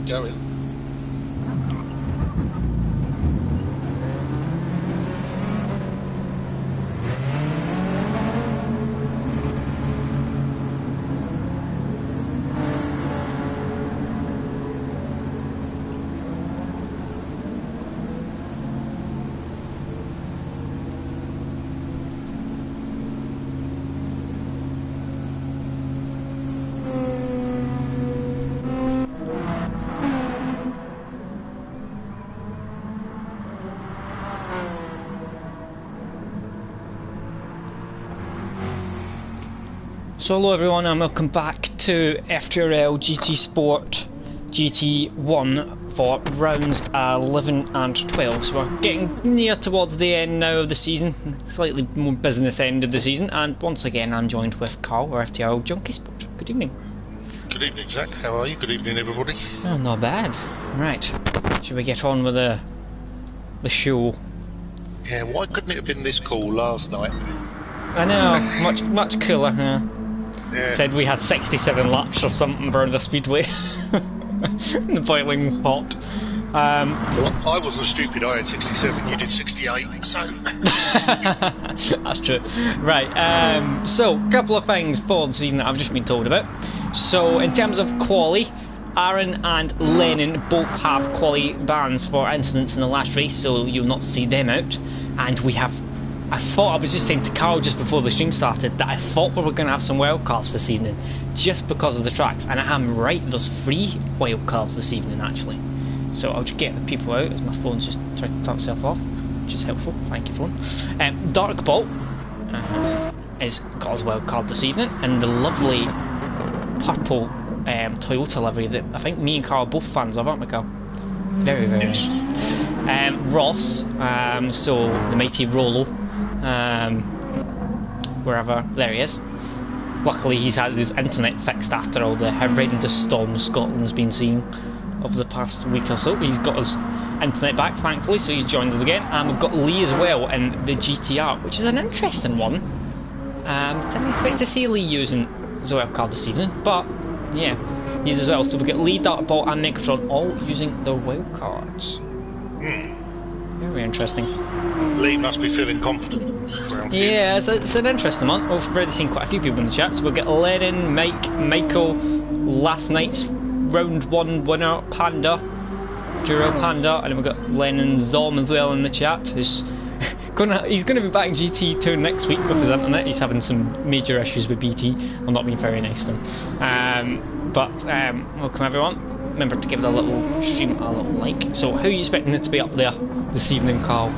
going. So hello everyone and welcome back to FTRL GT Sport GT1 for rounds 11 and 12. So we're getting near towards the end now of the season, slightly more business end of the season, and once again I'm joined with Carl, our FTRL Junkie Sport. Good evening. Good evening, Zach. How are you? Good evening, everybody. Oh, not bad. Right, should we get on with the show? Yeah, why couldn't it have been this cool last night? I know, much cooler. Yeah. Yeah. Said we had 67 laps or something for the speedway. The boiling hot. Well, I wasn't stupid. I had 67. You did 68. So that's true. Right. So, a couple of things for this evening that I've just been told about. So, in terms of quali, Aaron and Lennon both have quali bans for incidents in the last race, so you'll not see them out. And we have. I was just saying to Carl just before the stream started that I thought we were going to have some wildcards this evening just because of the tracks, and I am right, there's 3 wildcards this evening actually. So I'll just get the people out as my phone's just tried to turn itself off, which is helpful, thank you phone. Dark Ball is got his wildcard this evening, and the lovely purple Toyota livery that I think me and Carl are both fans of, aren't we, Carl? Very, very nice. Ross, so the mighty Rollo, wherever, there he is. Luckily he's had his internet fixed after all the horrendous storm Scotland's been seeing over the past week or so. He's got his internet back thankfully, so he's joined us again. And we've got Lee as well in the GTR, which is an interesting one. Didn't expect to see Lee using his wildcard this evening, but yeah, he's as well. So we've got Lee, Dartball and Megatron all using their wildcards. Very interesting. Lee must be feeling confident. Yeah, it's an interesting one. We've already seen quite a few people in the chat. So we'll get Lennon, Mike, Michael, last night's round 1 winner, Panda, Duro Panda, and then we've got Lennon Zom as well in the chat. He's gonna be back in GT2 next week with his internet. He's having some major issues with BT. I'm not being very nice to him. Welcome everyone. Remember to give the little stream a little like. So how are you expecting it to be up there this evening, Carl?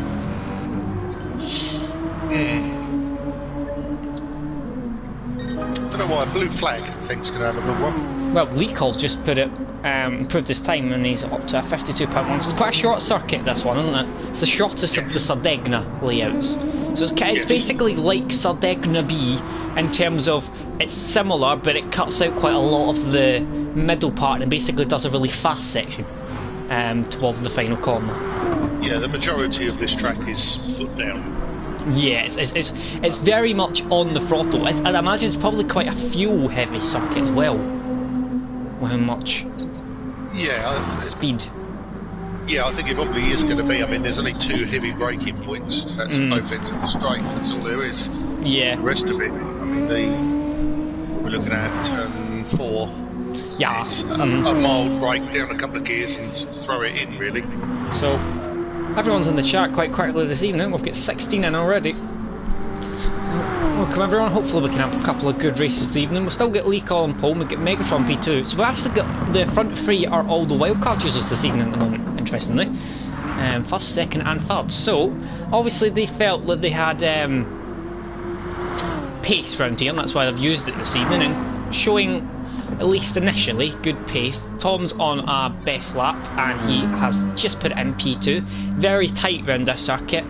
Don't know why Blue Flag thinks gonna have a good one. Well, Leacol's just improved his time, and he's up to a 52.1. So it's quite a short circuit, this one, isn't it? It's the shortest of the Sardegna layouts. So it's basically like Sardegna B in terms of it's similar, but it cuts out quite a lot of the middle part and basically does a really fast section towards the final corner. Yeah, the majority of this track is foot down. Yeah, it's very much on the throttle. I imagine it's probably quite a fuel heavy circuit as well. How much speed? Yeah, I think it probably is going to be. I mean, there's only 2 heavy braking points. That's both ends of the straight. That's all there is. Yeah. The rest of it, I mean, we're looking at turn 4. Yeah. It's a mild brake down a couple of gears and throw it in, really. So, everyone's in the chat quite quickly this evening. We've got 16 in already. Welcome everyone, hopefully we can have a couple of good races this evening. We'll still get Lee, Colin, Paul, we'll get Megatron P2. So we've actually got the front 3 are all the wildcard users this evening at the moment, interestingly. First, second and third. So, obviously they felt that they had pace round here, and that's why they've used it this evening, and showing, at least initially, good pace. Tom's on a best lap, and he has just put it in P2. Very tight round this circuit.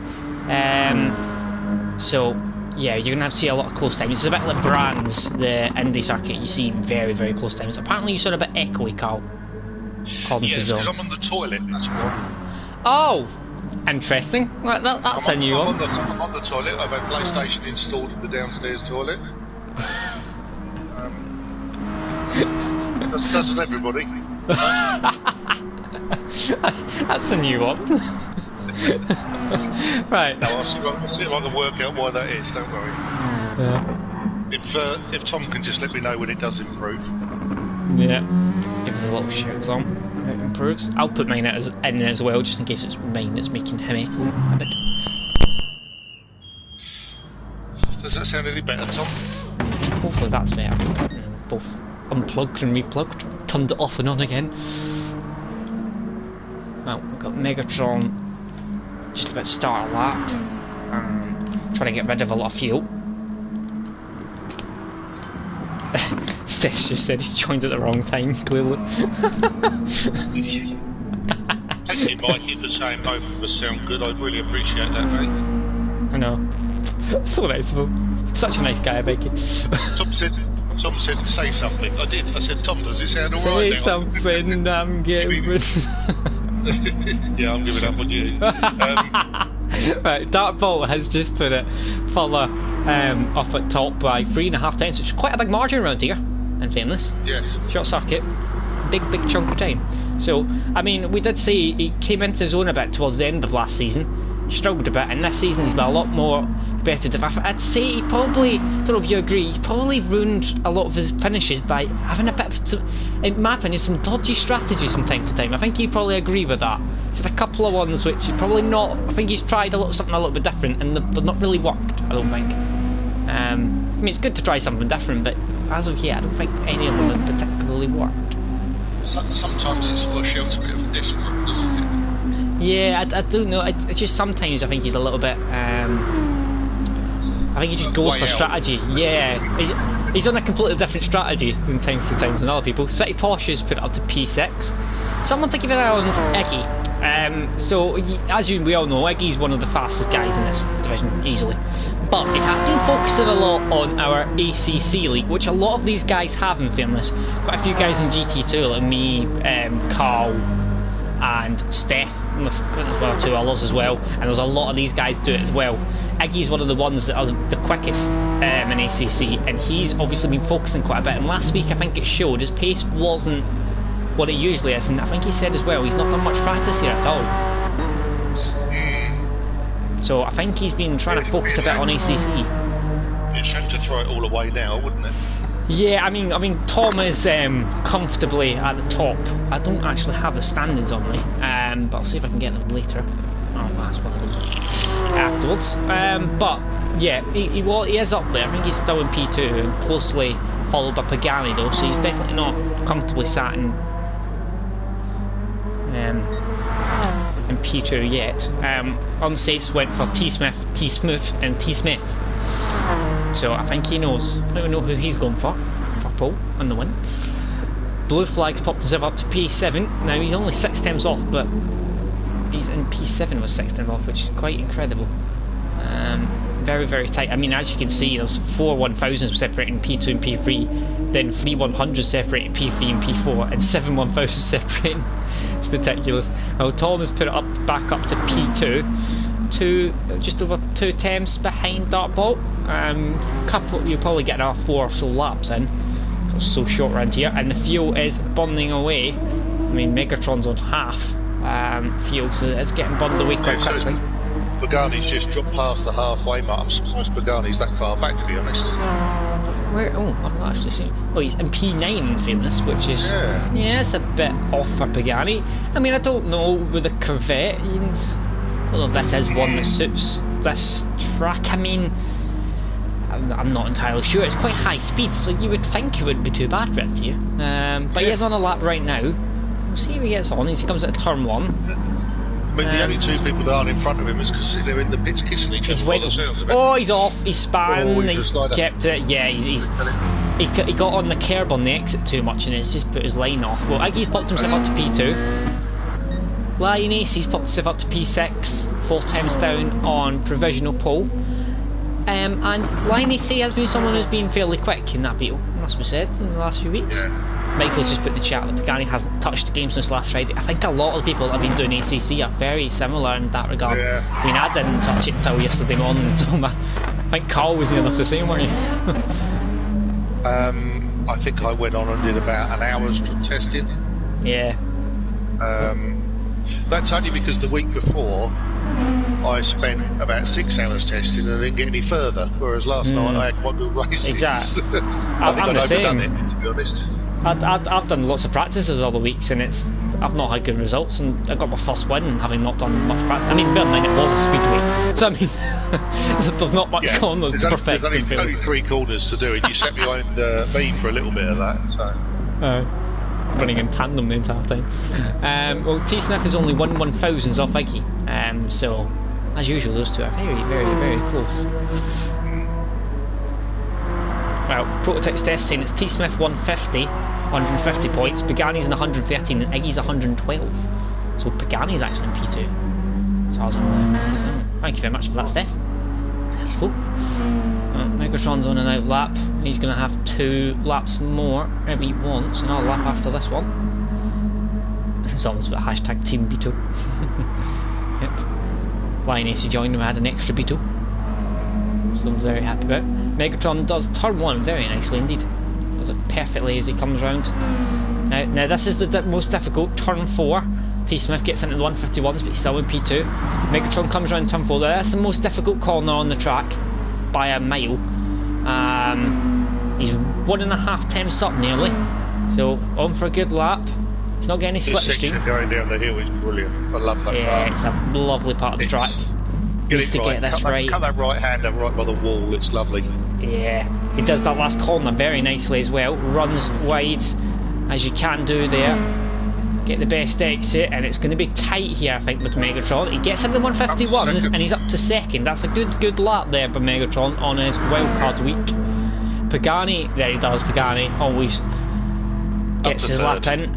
Yeah, you're going to have to see a lot of close times. It's a bit like Brands, the Indy circuit. You see very, very close times. Apparently you sound a bit echoey, Carl. Yes, because I'm on the toilet, that's why. Oh! Interesting. Well, that's a new one. I'm on the toilet. I've had PlayStation installed in the downstairs toilet. Doesn't everybody? That's a new one. Right. No, I'll see if I can work out why that is, don't worry. Yeah. If Tom can just let me know when it does improve. Yeah. Give us a little shout on. It improves. I'll put mine in as well, just in case it's mine that's making him echo a bit. Does that sound any better, Tom? Hopefully that's better. Both unplugged and replugged. Turned it off and on again. Well, we've got Megatron just about to start a lap. Trying to get rid of a lot of fuel. Steph just said he's joined at the wrong time, clearly. Thank you, Mikey, for saying both of us sound good. I really appreciate that, mate. I know. So nice of him. Such a nice guy, Mikey. Tom said, say something. I did. I said, Tom, does it sound alright now? Say something, I'm giving. Yeah, I'm giving up on you. Right, Dartbolt has just put it further up at top by 3.5 tenths, which is quite a big margin around here, in fairness. Yes. Short circuit, big chunk of time. So, I mean, we did say he came into his own a bit towards the end of last season. He struggled a bit, and this season he's been a lot more competitive. I'd say he probably, don't know if you agree, he's probably ruined a lot of his finishes by having a bit of, in my opinion, some dodgy strategies from time to time. I think you probably agree with that. He's had a couple of ones which he probably not, I think he's tried something a little bit different, and they've not really worked, I don't think. I mean, it's good to try something different, but as of yet, I don't think any of them have particularly worked. Sometimes it sort of shows a bit of desperate, doesn't it? Yeah, I don't know. It's just sometimes I think he's a little bit. I think he just goes for strategy. Yeah, he's on a completely different strategy from times to times than other people. City Porsches put it up to P6. Someone to keep an eye on is Iggy. So as we all know, Iggy's one of the fastest guys in this division, easily. But it has been focusing a lot on our ACC league, which a lot of these guys have, in fairness. Quite a few guys in GT2, like me, Carl, and Steph, as well, 2 others as well. And there's a lot of these guys do it as well. Iggy's one of the ones that are the quickest in ACC, and he's obviously been focusing quite a bit. And last week, I think it showed his pace wasn't what it usually is, and I think he said as well he's not done much practice here at all. So I think he's been trying to focus a bit on ACC. It's shame to throw it all away now, wouldn't it? Yeah, I mean, Tom is comfortably at the top. I don't actually have the standings on me, but I'll see if I can get them later. Oh, that's one of them afterwards. But yeah, he is up there. I think he's still in P2 and closely followed by Pagani though, so he's definitely not comfortably sat in P2 yet. Unsafes went for T-Smith, and T-Smith. So I think he knows. I don't know who he's going for pole on the win. Blue Flag's popped himself up to P7. Now he's only 6 times off, but he's in P7 with 6 times off, which is quite incredible. Very tight. I mean, as you can see, there's 4 1000s separating P2 and P3, then 3 100s separating P3 and P4, and 7 1000s separating. It's ridiculous. Well, Tom has put it back up to P2, just over 2 temps behind Dartbolt. You'll probably get another 4 or so laps in. It's so short around here, and the fuel is burning away. I mean, Megatron's on half fuel, so it's getting burned away quite quickly. Pagani's just dropped past the halfway mark. I'm surprised Pagani's that far back, to be honest. Where? Oh, I've not actually seen. Oh, he's in P9 in fairness, which is it's a bit off for Pagani. I mean, I don't know with the Corvette. I don't know if this is one that suits this track. I mean, I'm not entirely sure. It's quite high speed, so you would think it wouldn't be too bad for it to you. But he is on a lap right now. We'll see if he gets on. He comes at turn 1. I mean, the only 2 people that aren't in front of him is because they're in the pits kissing each other. Oh, he's off. He's spun. He's kept it. Yeah, he got on the curb on the exit too much, and it's just put his line off. Well, Iggy's popped himself up to P2. Lion Ace, put himself up to P6, 4 times down on provisional pole. And Lion Ace has been someone who's been fairly quick in that beetle, must be said, in the last few weeks. Yeah. Michael's just put in the chat that Pagani hasn't touched the game since last Friday. I think a lot of the people that have been doing ACC are very similar in that regard. Yeah. I mean, I didn't touch it until yesterday morning, I think Carl was near enough the same, weren't you? I think I went on and did about an hour's testing. Yeah. That's only because the week before I spent about 6 hours testing and didn't get any further, whereas last night I had quite good races. Exactly. I think I'd overdone it, to be honest. I've done lots of practices all the weeks and I've not had good results, and I got my first win having not done much practice. I mean, bear in mind it was a speedway, so I mean there's not much corners to perfect. There's only 3 corners to do it. You sat behind me for a little bit of that, so. Running in tandem the entire time. Well, T Smith is only 1/1000th off Iggy, so as usual those two are very, very, very close. Well, Prototypes test saying it's T Smith 150 points, Pagani's in 113 and Iggy's 112. So Pagani's actually in P2. So I was thank you very much for that, Steph. Helpful. Megatron's on an out lap. He's going to have 2 laps more if he wants, another lap after this one. It's almost about hashtag Team B2. Yep. Lioness joined him, had an extra B2. Still very happy about it. Megatron does turn 1 very nicely indeed. Does it perfectly as he comes round. Now this is the most difficult, turn 4. T Smith gets into the 151s but he's still in P2. Megatron comes round turn 4. That's the most difficult corner on the track by a mile. He's 1.5 times up nearly. So on for a good lap. He's not getting any slipstream. Going down the hill is brilliant. I love that part. It's a lovely part of the track. Get this right. Cut that right hander right by the wall, it's lovely. Yeah, he does that last corner very nicely as well. Runs wide as you can do there. Get the best exit, and it's going to be tight here, I think, with Megatron. He gets into the 151s and he's up to second. That's a good lap there for Megatron on his wildcard week. Pagani, there he does. Pagani always gets his lap in,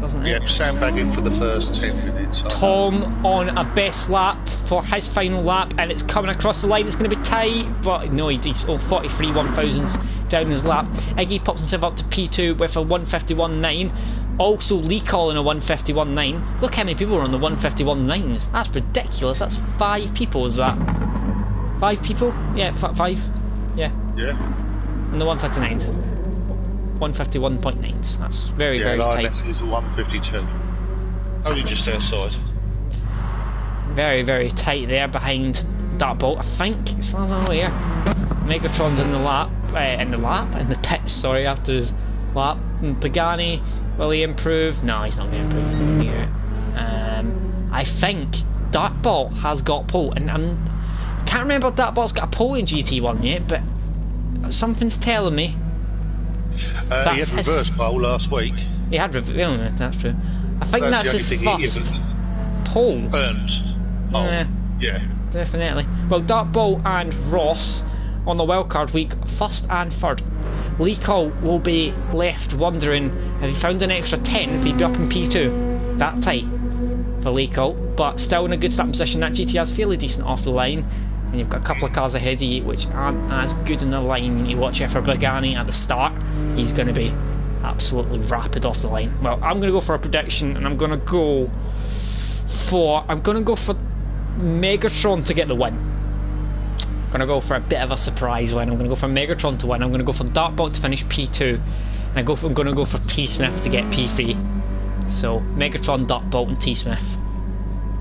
doesn't he? Yeah, sandbagging for the first 10 minutes. Tom on a best lap for his final lap, and it's coming across the line. It's going to be tight, but no, he's 43 1/1000s down his lap. Iggy pops himself up to P2 with a 151.9. Also Lee calling a 151.9. Look how many people are on the 151.9s. That's ridiculous. That's 5 people, is that? 5 people? Yeah, 5. Yeah. Yeah. And the 159s. 151.9s. That's very, very tight. Next is a 152. Only just outside. Very, very tight there behind Dartbolt, I think, as far as I'm aware. Megatron's in the in the pits, sorry, after his lap. And Pagani, will he improve? No, he's not going to improve here. I think Dartbolt has got pole, and I can't remember if Dartbolt's got a pole in GT1 yet, but something's telling me. He had reverse pole last week. He had reverse, that's true. I think that's his first pole. Earned. Yeah. Definitely. Well, Dartbolt and Ross on the wildcard week, 1st and 3rd. Lee Cole will be left wondering if he found an extra 10 if he'd be up in P2. That tight for Lee Cole, but still in a good starting position. That GTR's fairly decent off the line, and you've got a couple of cars ahead of you which aren't as good in the line. You watch out for Pagani at the start. He's going to be absolutely rapid off the line. Well, I'm going to go for a prediction, and I'm going to go for Megatron to get the win. I'm going to go for a bit of a surprise win. I'm going to go for Megatron to win. I'm going to go for Dartbolt to finish P2, and I'm going to go for T Smith to get P3. So Megatron, Dartbolt and T Smith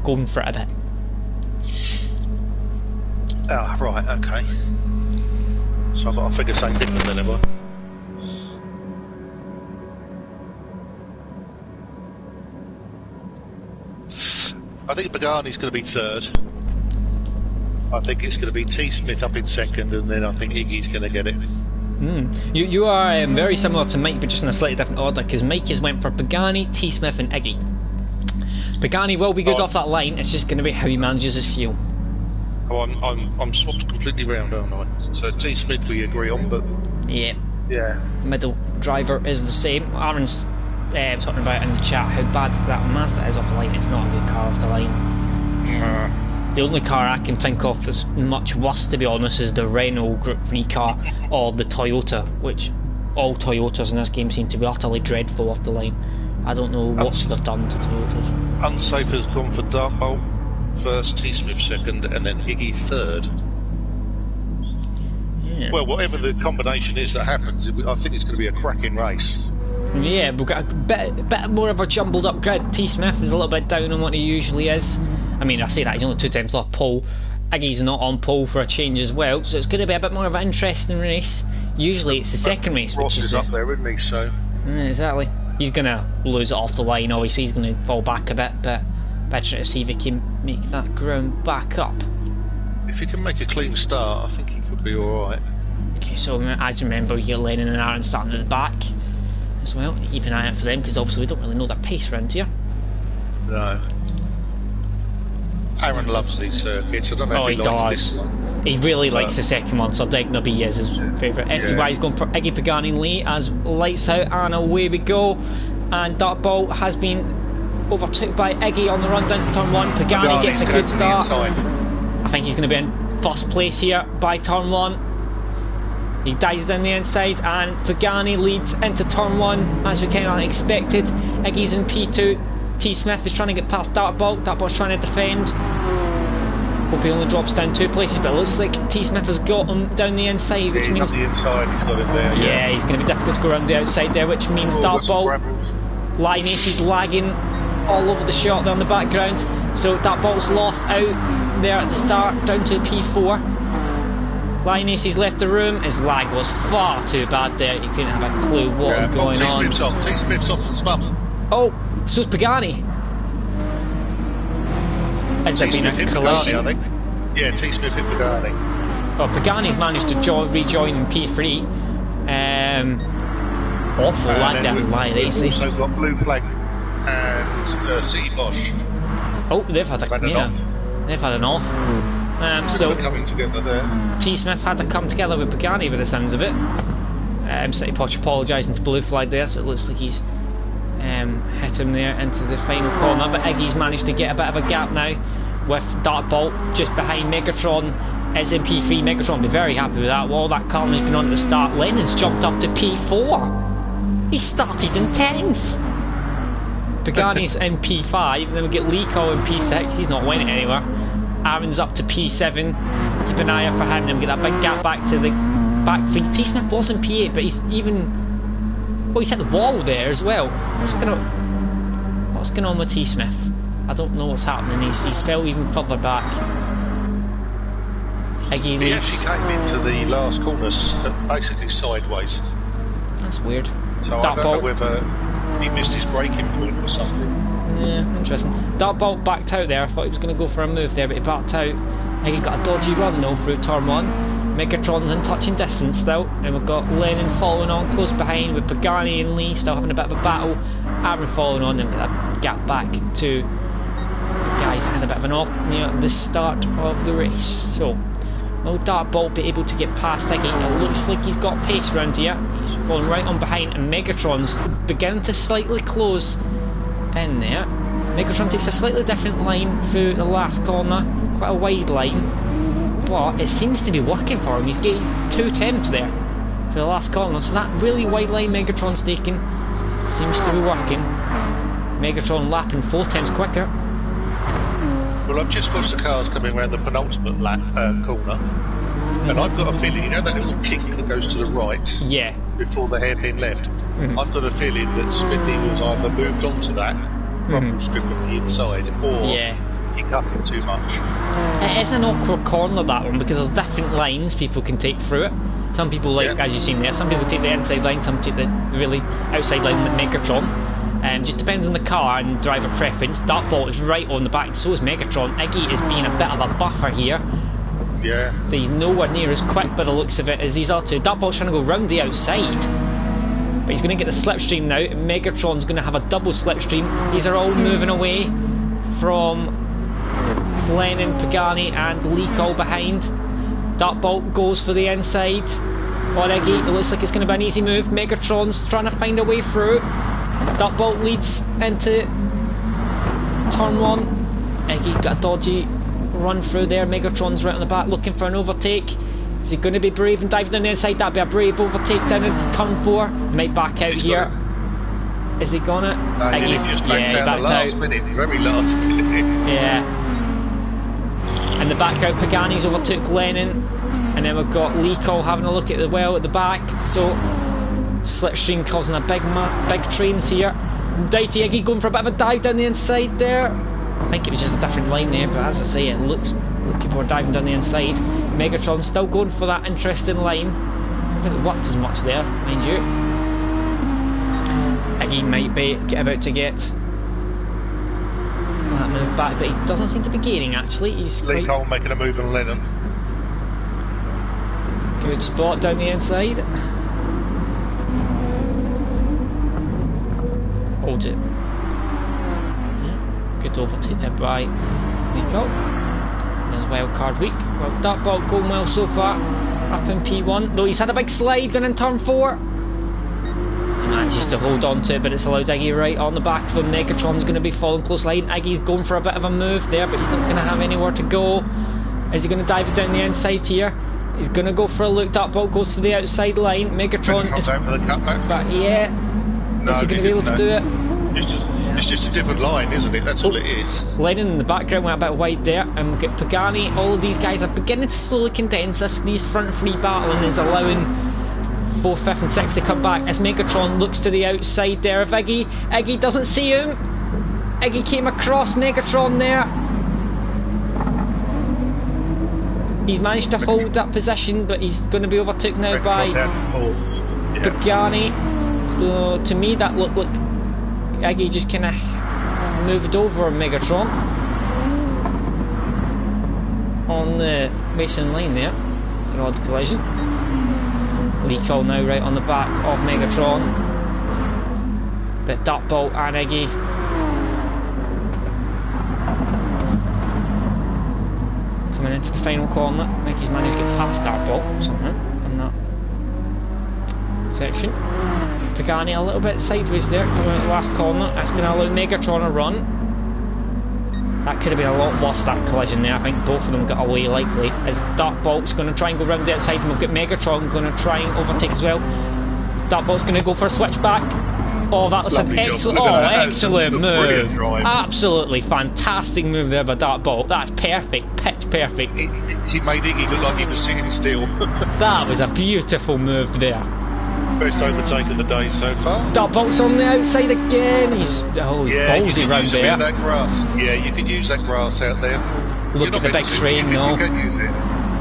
going for it a bit. Oh, right, okay. So I've got to figure something different then, have I? I think Pagani's going to be 3rd. I think it's going to be T Smith up in 2nd, and then I think Iggy's going to get it. You are very similar to Mike, but just in a slightly different order, because Mike has went for Pagani, T Smith and Iggy. Pagani will be good off that line, it's just going to be how he manages his fuel. Oh, I'm swapped completely round, aren't I? So T Smith we agree on, but... Yeah. Middle driver is the same. Aaron's talking about in the chat how bad that Mazda is off the line. It's not a good car off the line. The only car I can think of that's much worse, to be honest, is the Renault Group 3 car or the Toyota, which all Toyotas in this game seem to be utterly dreadful off the line. I don't know what they've done to Toyotas. Unsafe has gone for Dartbolt 1st, T Smith 2nd, and then Iggy 3rd. Yeah. Well, whatever the combination is that happens, I think it's going to be a cracking race. Yeah, we've got a bit more of a jumbled up grid. T Smith is a little bit down on what he usually is. I mean, I say that he's only 2 tenths off pole. Iggy's not on pole for a change as well, so it's going to be a bit more of an interesting race. Usually it's the second race, Ross is up there, isn't he? So exactly. He's going to lose it off the line. Obviously, he's going to fall back a bit, but better to see if he can make that ground back up. If he can make a clean start, I think he could be all right. Okay, so as you remember, you're Lennon and Aaron starting at the back as well. Keep an eye out for them because obviously we don't really know their pace around here. No. Aaron loves these circuits. I don't know if he likes this one. He really likes the second one, Sardegna B is his favourite. SDY is going for Iggy, Pagani and Lee as lights out, and away we go. And Dartball has been overtook by Iggy on the run down to turn 1. Pagani gets a good start. I think he's going to be in first place here by turn 1. He dives down the inside, and Pagani leads into turn 1 as we kind of expected. Iggy's in P2. T Smith is trying to get past Dartball. Dartball's trying to defend. Hope he only drops down 2 places, but it looks like T Smith has got him down the inside. Which he's means, up the inside, he's got him there. Yeah, he's going to be difficult to go around the outside there, which means Dartball. Linus is lagging all over the shot there in the background. So Dartball's lost out there at the start, down to P4. Linus has left the room. His lag was far too bad there. You couldn't have a clue what was going on. T Smith's off. T Smith's off and spun. Oh, so's Pagani. Has there been a collision? I think. Yeah, T Smith hit Pagani. Well, Pagani's managed to rejoin in P3. Awful lag down in my race. We've also got Blue Flag and City Bosch. Oh, they've had they've had an off. So coming together there. T Smith had to come together with Pagani by the sounds of it. City Bosch apologising to Blue Flag there, so it looks like he's hit him there into the final corner, but Iggy's managed to get a bit of a gap now with Dartball just behind Megatron. Is in P3. Megatron will be very happy with that. Well, that carnage's been on at the start. Lennon's jumped up to P4. He started in 10th. Pagani's in P5, then we get Lico in P6. He's not winning anywhere. Aaron's up to P7. Keep an eye out for him, then we get that big gap back to the back three. T Smith was in P8, but he's even... well, he's hit the wall there as well. What's going on with T Smith? I don't know what's happening. He's fell even further back. Iggy he actually came into the last corners basically sideways. That's weird. So I don't know whether he missed his braking point or something. Yeah, interesting. Dartbolt backed out there. I thought he was going to go for a move there, but he backed out. Iggy got a dodgy run though through turn 1. Megatron's in touching distance still, and we've got Lennon following on close behind with Pagani and Lee still having a bit of a battle. Aaron following on, and that gap back to the guys that had a bit of an off near the start of the race. So, will Dartbolt be able to get past Iggy? It looks like he's got pace around here. He's falling right on behind, and Megatron's beginning to slightly close in there. Megatron takes a slightly different line through the last corner, quite a wide line, but it seems to be working for him. He's getting 2 tenths there for the last corner, so that really wide line Megatron's taking seems to be working. Megatron lapping 4 tenths quicker. Well, I've just watched the cars coming around the penultimate lap corner, and I've got a feeling, you know that little kick that goes to the right before the hairpin left? I've got a feeling that Smithy was either moved onto that rumble strip on the inside, or he cut it too much. It is an awkward corner, that one, because there's different lines people can take through it. Some people, like as you've seen there, some people take the inside line, some take the really outside line with Megatron. Just depends on the car and driver preference. Dartbolt is right on the back, so is Megatron. Iggy is being a bit of a buffer here. Yeah. He's nowhere near as quick by the looks of it as these are two. Dartbolt's trying to go round the outside, but he's going to get the slipstream now. Megatron's going to have a double slipstream. These are all moving away from Lennon, Pagani and Lico behind. Dartbolt goes for the inside on Iggy. It looks like it's going to be an easy move. Megatron's trying to find a way through. Dartbolt leads into turn 1. Iggy got a dodgy run through there. Megatron's right on the back looking for an overtake. Is he going to be brave and dive down the inside? That'd be a brave overtake down into turn 4. He might back out here. Is he gonna? No, Iggy's just backed out the last minute, very last minute. Yeah. In the background, Pagani's overtook Lennon, and then we've got Lico having a look at the well at the back. So Slipstream causing a big trains here. Dighty Iggy going for a bit of a dive down the inside there. I think it was just a different line there, but as I say, it looks like people are diving down the inside. Megatron still going for that interesting line. I don't think it worked as much there, mind you. Iggy might be about to get that move back, but he doesn't seem to be gaining actually. He's Lee Cole making a move on Lennon. Good spot down the inside. Holds it. Good overtake there by Nico. There's wildcard week. Well, Dartbolt going well so far. Up in P1, though he's had a big slide going in turn 4. He manages to hold on to it, but it's allowed Iggy right on the back of him. Megatron's going to be following close line. Iggy's going for a bit of a move there, but he's not going to have anywhere to go. Is he going to dive it down the inside here? He's going to go for a look. Dartbolt goes for the outside line. Megatron is out for the cutback. But yeah, no, is he going to be able to do it? It's just a different line, isn't it? That's all it is. Lennon in the background went a bit wide there, and we'll get Pagani. All of these guys are beginning to slowly condense. These front 3 battling is allowing 4th, 5th and 6th to come back as Megatron looks to the outside there of Iggy. Iggy doesn't see him. Iggy came across Megatron there. He's managed to hold that position, but he's going to be overtaken now by Pagani. To me that looked like Iggy just kind of moved over Megatron on the racing line there. An odd collision. Lee Cole now right on the back of Megatron. But Dartbolt and Iggy coming into the final corner. I think he's managed to get past Dartbolt somehow in that section. Pagani a little bit sideways there, coming out the last corner. That's going to allow Megatron a run. That could have been a lot worse, that collision there. I think both of them got away likely. As Dartbolt's going to try and go round the outside, and we've got Megatron going to try and overtake as well. Dartbolt's going to go for a switchback. Oh, that was an excellent move. Absolutely fantastic move there by Dartbolt. That's perfect, pitch perfect. He made Iggy look like he was sitting still. That was a beautiful move there. Best overtake of the day so far. Dartbolt's on the outside again. He's ballsy round there. That grass. Yeah, you can use that grass out there. Look at the big train, though. You can use it.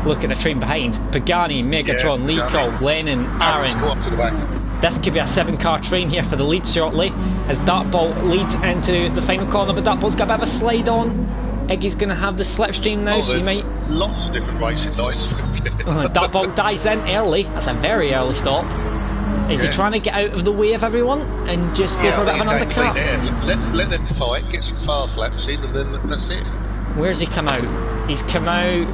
Look at the train behind. Pagani, Megatron, Lee Cole, Lennon, Aaron. Go up to the back. This could be a 7-car train here for the lead shortly, as Dartbolt leads into the final corner, but Dartbolt's got a bit of a slide on. Iggy's going to have the slipstream now, so you might... lots of different racing nights. Dartbolt dives in early. That's a very early stop. Is he trying to get out of the way of everyone and just go for a bit of an undercut? Let them fight, get some fast laps in, and then that's it. Where's he come out? He's come out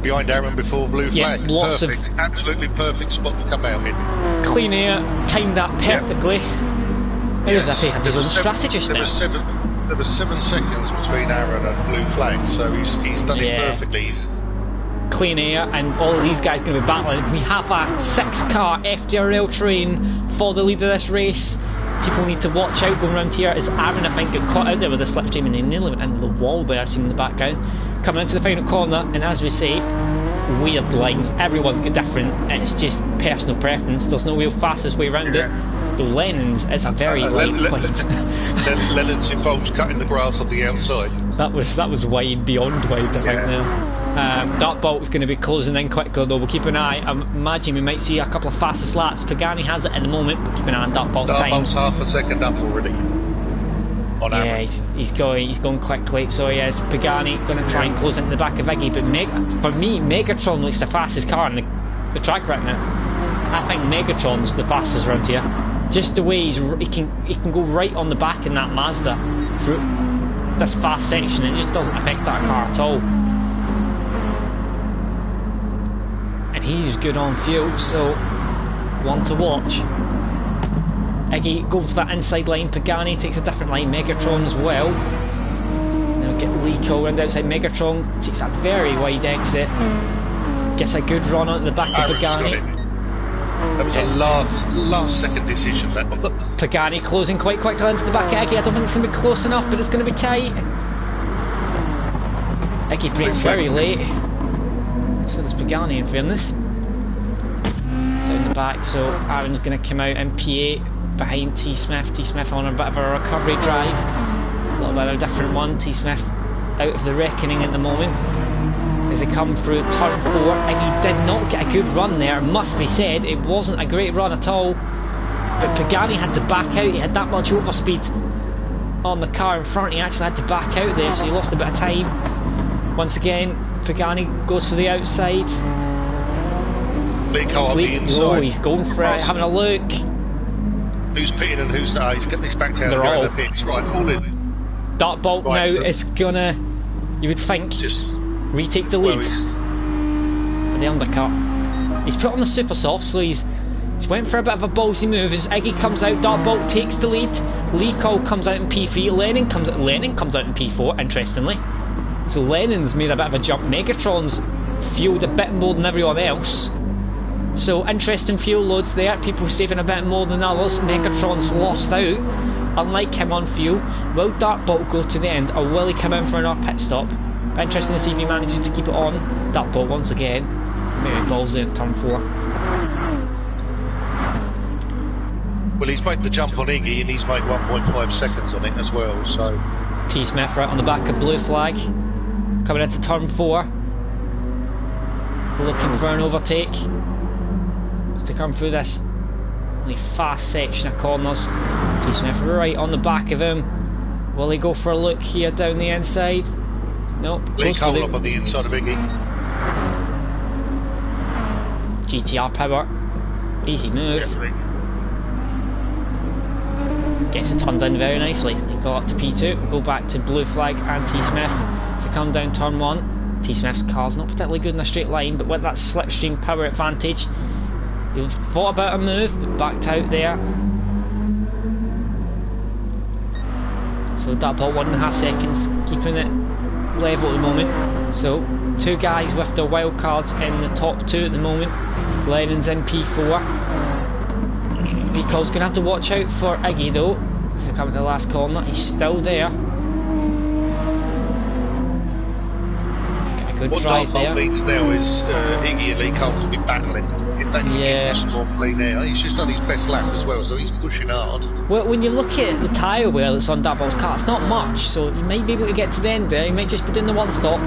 behind Aaron before blue flag. Perfect, absolutely perfect spot to come out in. Clean air, timed that perfectly. Who's that? He had his own strategist now. There was 7 seconds between Aaron and blue flag, so he's done it perfectly. Clean air, and all of these guys going to be battling. We have a 6-car FTRL train for the lead of this race. People need to watch out going around here as Aaron, I think, got caught out there with the slipstream and he nearly went into the wall there, seen in the background. Coming into the final corner, and as we say, weird lines. Everyone's got different, it's just personal preference. There's no real fastest way around it. The Lennon's is a very light place. Lennon's involves cutting the grass on the outside. That was wide, beyond wide, I think now. Dartbolt's going to be closing in quickly, though. We'll keep an eye. I imagine we might see a couple of fastest laps. Pagani has it in the moment, but keep an eye on Dartbolt's time. Dartbolt's half a second up already. On average. He's going quickly. So he is. Pagani going to try and close into the back of Iggy, but for me, Megatron looks the fastest car on the track right now. I think Megatron's the fastest around here. Just the way he can go right on the back in that Mazda through this fast section. It just doesn't affect that car at all. And he's good on fuel, so one to watch. Iggy goes for that inside line. Pagani takes a different line. Megatron as well. Now get Lee Cole around outside. Megatron takes that very wide exit. Gets a good run on the back of Pagani. That was a last second decision, that was. Pagani closing quite quickly into the back of Iggy. I don't think it's going to be close enough, but it's going to be tight. Iggy brakes very late. So there's Pagani in fairness. Down the back, so Aaron's going to come out in P8 behind T Smith. T Smith on a bit of a recovery drive, a little bit of a different one. T Smith out of the reckoning at the moment as they come through turn 4. Iggy did not get a good run there, it must be said. It wasn't a great run at all, but Pagani had to back out. He had that much overspeed on the car in front. He actually had to back out there, so he lost a bit of time. Once again, Pagani goes for the outside. On the inside. Oh, he's going for it, having a look. Who's pitting and who's not? He's getting this back down. They're all the pits. Right, all in. Dartbolt right, now so is gonna, you would think, just retake the lead. The undercut. He's put on the super soft, so he's went for a bit of a ballsy move. As Iggy comes out, Dartbolt takes the lead. Lee Cole comes out in P3. Lennon comes out in P4. Interestingly, so Lennon's made a bit of a jump. Megatron's fueled a bit more than everyone else. So interesting fuel loads there, people saving a bit more than others. Megatron's lost out, unlike him on fuel. Will Dartbolt go to the end, or will he come in for another pit stop? But interesting to see if he manages to keep it on. Dartbolt once again, maybe balls in turn 4. Well, he's made the jump on Iggy and he's made 1.5 seconds on it as well, so... T Smith right on the back of blue flag, coming into turn 4, looking for an overtake to come through this really fast section of corners. T Smith right on the back of him. Will he go for a look here down the inside? Nope. Lee Cole up on the inside of Iggy. GTR power. Easy move. Gets it turned in very nicely. They go up to P2, go back to blue flag and T Smith to come down turn 1. T Smith's car's not particularly good in a straight line, but with that slipstream power advantage, he thought about a move, but backed out there. So Dartbolt 1.5 seconds, keeping it level at the moment. So 2 guys with their wild cards in the top 2 at the moment. Lennon's in P4. Nicole's going to have to watch out for Iggy though, as they come to the last corner. He's still there. Get a good drive there. What Dartbolt needs now is Iggy and Lee Cole to be battling. If they can get some more play now. He's just done his best lap as well, so he's pushing hard. Well, when you look at the tyre wear that's on Dartbolt's car, it's not much, so he might be able to get to the end there. He might just be doing the one stop.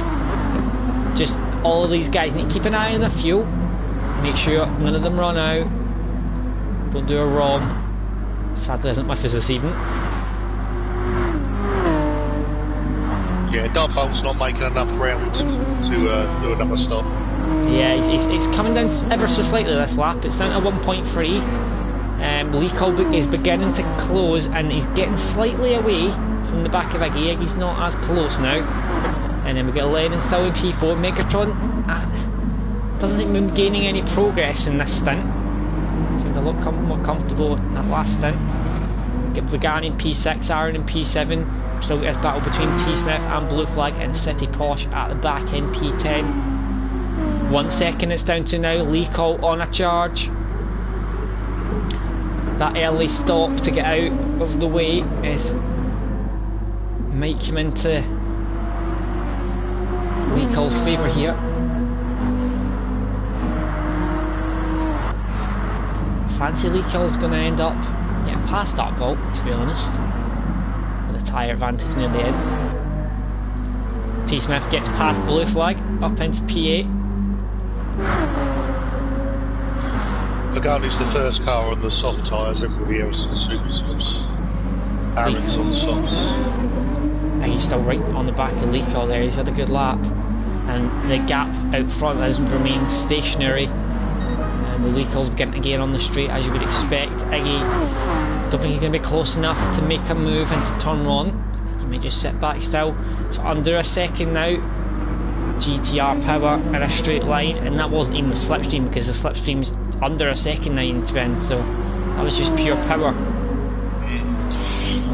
Just all of these guys need to keep an eye on the fuel, make sure none of them run out. Don't do a ROM. Sadly isn't with us this evening. Yeah, Dartbolt's not making enough ground to do another stop. Yeah, he's coming down ever so slightly this lap. It's down to 1.3. Lee Cole is beginning to close and he's getting slightly away from the back of Iggy. Iggy's not as close now. And then we get Lennon still in P4. Megatron doesn't seem to be gaining any progress in this stint. Seems a lot more comfortable in that last stint. Get Pagani in P6, Aaron in P7. Still get this battle between T Smith and Blue Flag and City Posh at the back in P10. 1 second it's down to now. Lee Cole on a charge. That early stop to get out of the way might come into Lee Cole's favour here. Fancy Lee Cole's going to end up getting past Dartbolt, to be honest, with a tyre advantage near the end. T Smith gets past Blue Flag up into P8. Pagani's the first car on the soft tyres, everybody else on super softs. Aaron's on softs. And he's still right on the back of Lee Cole there. He's had a good lap, and the gap out front has remained stationary. Lee Cole's beginning to gain on the straight, as you would expect. Iggy, don't think he's going to be close enough to make a move into turn 1. He may just sit back still. It's under a second now. GTR power in a straight line, and that wasn't even a slipstream, because the slipstream's under a second now you need to end, so that was just pure power.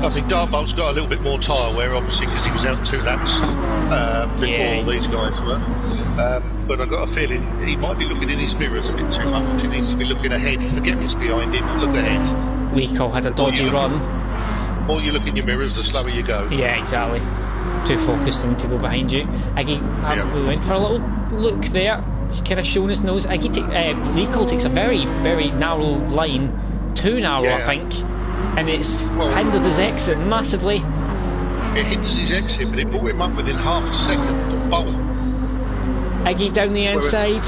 I think Dartbolt's got a little bit more tyre wear, obviously, because he was out 2 laps before these guys were. But I've got a feeling he might be looking in his mirrors a bit too much. He needs to be looking ahead. Forget what's behind him, look ahead. Lee Cole had a dodgy run. The more you look in your mirrors, the slower you go. Yeah, exactly. Too focused on people behind you. Iggy, we went for a little look there. He's kind of showing his nose. Lico takes a very, very narrow line. Too narrow, I think. And it's hindered his exit massively. It hinders his exit, but it brought him up within half a second. Bolt. Iggy down the inside.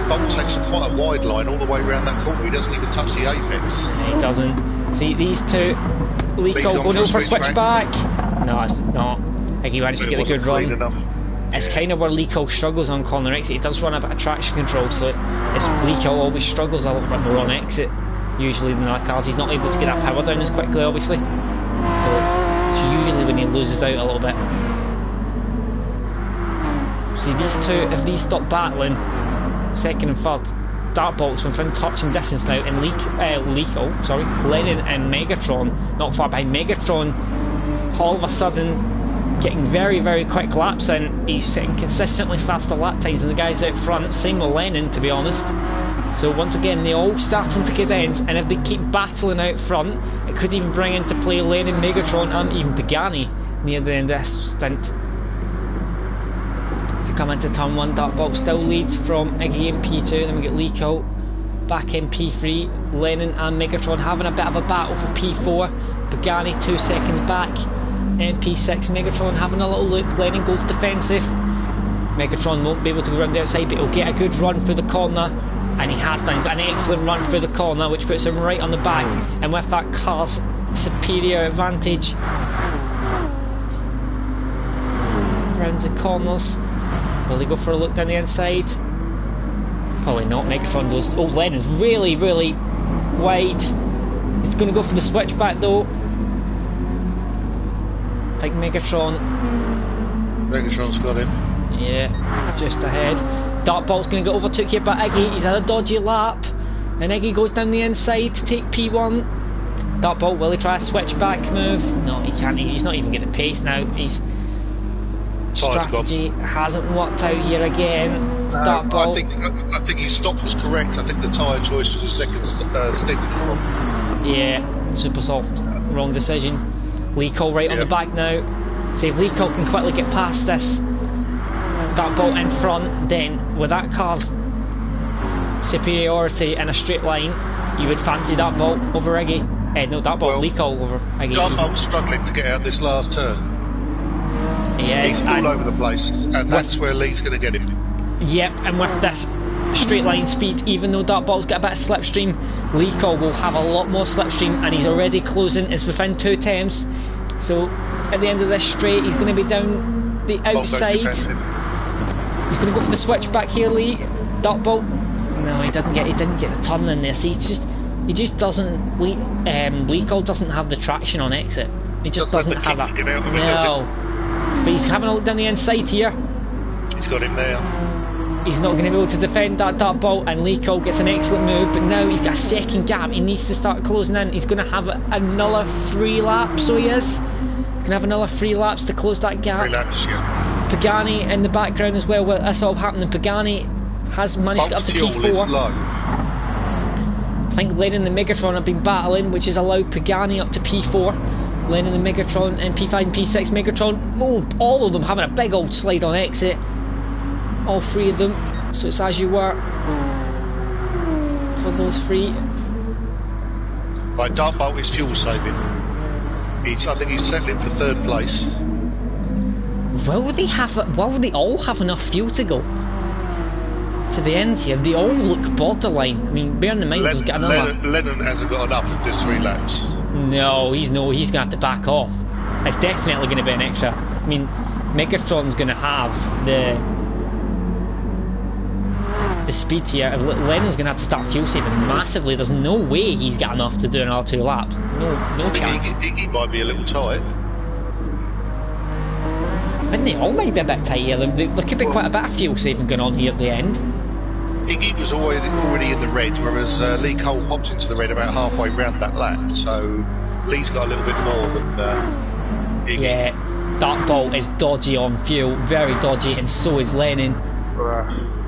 Bolt takes quite a wide line all the way around that corner. He doesn't even touch the apex. He doesn't. See these two. Lico going over switchback. No, it's not. Iggy managed to get a good run. Enough. It's kind of where Lico struggles on corner exit. He does run a bit of traction control, so it's Lico always struggles a little bit more on exit. Usually than other cars. He's not able to get that power down as quickly, obviously. So it's usually when he loses out a little bit. See, these two, if these stop battling, second and third, Dartbolt's within touching distance now, and Lennon and Megatron not far behind. Megatron, all of a sudden, getting very, very quick laps in. He's setting consistently faster lap times than the guys out front. Same with Lennon, to be honest. So once again, they're all starting to cadense, and if they keep battling out front, it could even bring into play Lennon, Megatron, and even Pagani near the end of this stint. To come into turn 1, Dartbolt still leads from Iggy in P2, then we get Lico back in P3, Lennon and Megatron having a bit of a battle for P4, Pagani 2 seconds back in P6, Megatron having a little look, Lennon goes defensive, Megatron won't be able to go round the outside, but he'll get a good run through the corner, and he has done. He's got an excellent run through the corner, which puts him right on the back, and with that car's superior advantage around the corners. Will he go for a look down the inside? Probably not. Megatron goes. Oh, Lennon's really, really wide. He's going to go for the switchback though. I think Megatron's got him. Yeah, just ahead. Dartbolt's going to get overtook here by Iggy. He's had a dodgy lap, and Iggy goes down the inside to take P1. Dartbolt, will he try a switchback move? No, he can't. He's not even getting the pace now. His strategy hasn't worked out here again. Dartbolt. I think his stop was correct. I think the tyre choice was a second stint was wrong. Yeah, super soft. Wrong decision. Lico right on the back now. See if Lico can quickly get past this Dartbolt in front, then with that car's superiority in a straight line, you would fancy Dartbolt over Iggy. No, Lico over Iggy. Dartbolt's struggling to get out this last turn. Yeah, he's all over the place, and that's where Lee's going to get him. Yep, and with this straight line speed, even though Dartbolt's got a bit of slipstream, Lico will have a lot more slipstream, and he's already closing. It's within 2 attempts. So at the end of this straight, he's going to be down the outside. He's going to go for the switchback here, Lee. Dartbolt. No, he didn't get the turn in there. See, he just doesn't. Lico doesn't have the traction on exit. He just doesn't have that. No. But he's having a look down the inside here. He's got him there. He's not going to be able to defend that Dartbolt, and Lico gets an excellent move, but now he's got a second gap. He needs to start closing in. He's going to have another 3 laps, so he is. He's going to have another 3 laps to close that gap. 3 laps, yeah. Pagani in the background as well. That's all happening. Pagani has managed to get up to P4. I think Lennon and Megatron have been battling, which has allowed Pagani up to P4. Lennon and Megatron in P5 and P6. Megatron, all of them having a big old slide on exit. All 3 of them. So it's as you were for those 3. Right, Dartbolt is fuel saving. I think he's settling for 3rd place. Will they all have enough fuel to go to the end here? They all look borderline. I mean, bear in mind he's got another. Lennon hasn't got enough of just 3 laps. No, he's going to have to back off. It's definitely going to be an extra. I mean, Megatron's going to have the speed here. Lennon's going to have to start fuel saving massively. There's no way he's got enough to do another 2 laps. No chance. Iggy might be a little tight. I think they all might be a bit tight here. There could be quite a bit of fuel saving going on here at the end. Iggy was already in the red, whereas Lee Cole popped into the red about halfway round that lap. So Lee's got a little bit more than Iggy. Yeah, Dartbolt is dodgy on fuel, very dodgy, and so is Lennon.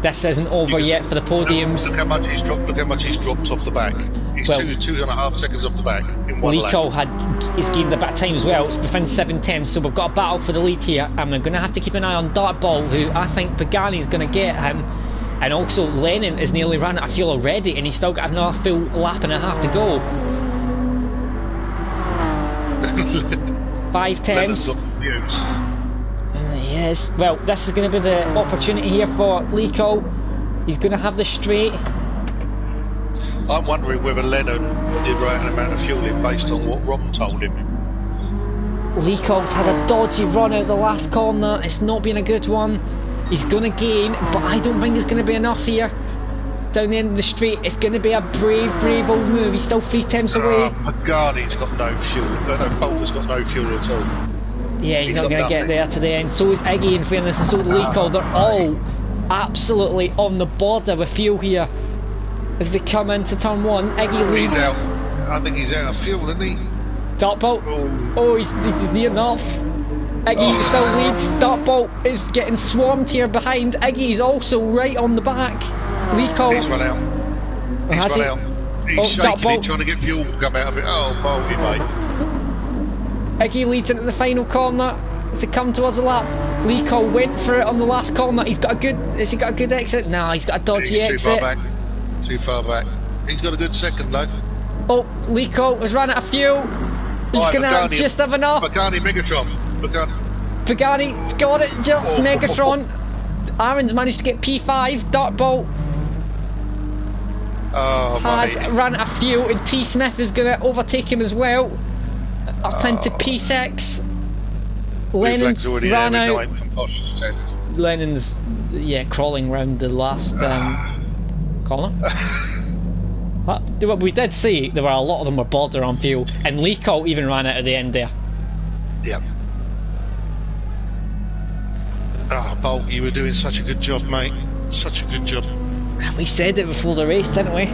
This isn't over yet for the podiums. Look how much he's dropped. Look how much he's dropped off the back. He's 2.5 seconds off the back in 1 lap. He's gained a bit of time as well. It's within 7 tenths, so we've got a battle for the lead here, and we're going to have to keep an eye on Dartbolt, who I think Pagani's going to get him. And also, Lennon is nearly run out of fuel already, and he's still got another full lap and a half to go. 5 temps. Yes. Well, this is going to be the opportunity here for Lico. He's going to have the straight. I'm wondering whether Lennon got the right amount of fuel in based on what Ron told him. Lico's had a dodgy run out the last corner. It's not been a good one. He's going to gain, but I don't think it's going to be enough here. Down the end of the straight, it's going to be a brave old move. He's still 3 temps away. Pagani's got no fuel. No, Bolter's got no fuel at all. Yeah, he's not going to get there to the end. So is Iggy, in fairness, and so is Lico. They're all absolutely on the border with fuel here. As they come into turn 1, Iggy leads. He's out. I think he's out of fuel, isn't he? Dartbolt. Oh, he's near enough. Iggy still leads. Dartbolt is getting swarmed here behind. Iggy's also right on the back. Lico. He's run out. He's run out. He's shaking it, trying to get fuel to come out of it. Oh, Bolty, mate. Iggy leads into the final corner as they come towards the lap. Lico went for it on the last corner. He's got a good. Has he got a good exit? No, he's got a dodgy exit. Too far back. Too far back. He's got a good second though. Oh, Lico has run out of fuel. He's gonna just have enough. Pagani Megatron. Pagani's got it, just Megatron. Aaron's managed to get P5. Dartbolt has run out of fuel, and T Smith is gonna overtake him as well. Up into P6. Lennon's run out. Lennon's crawling round the last corner. But we did see there were a lot of them were border on fuel, and Lico even ran out at the end there. Yep. Oh, Bolt, you were doing such a good job, mate. Such a good job. We said it before the race, didn't we?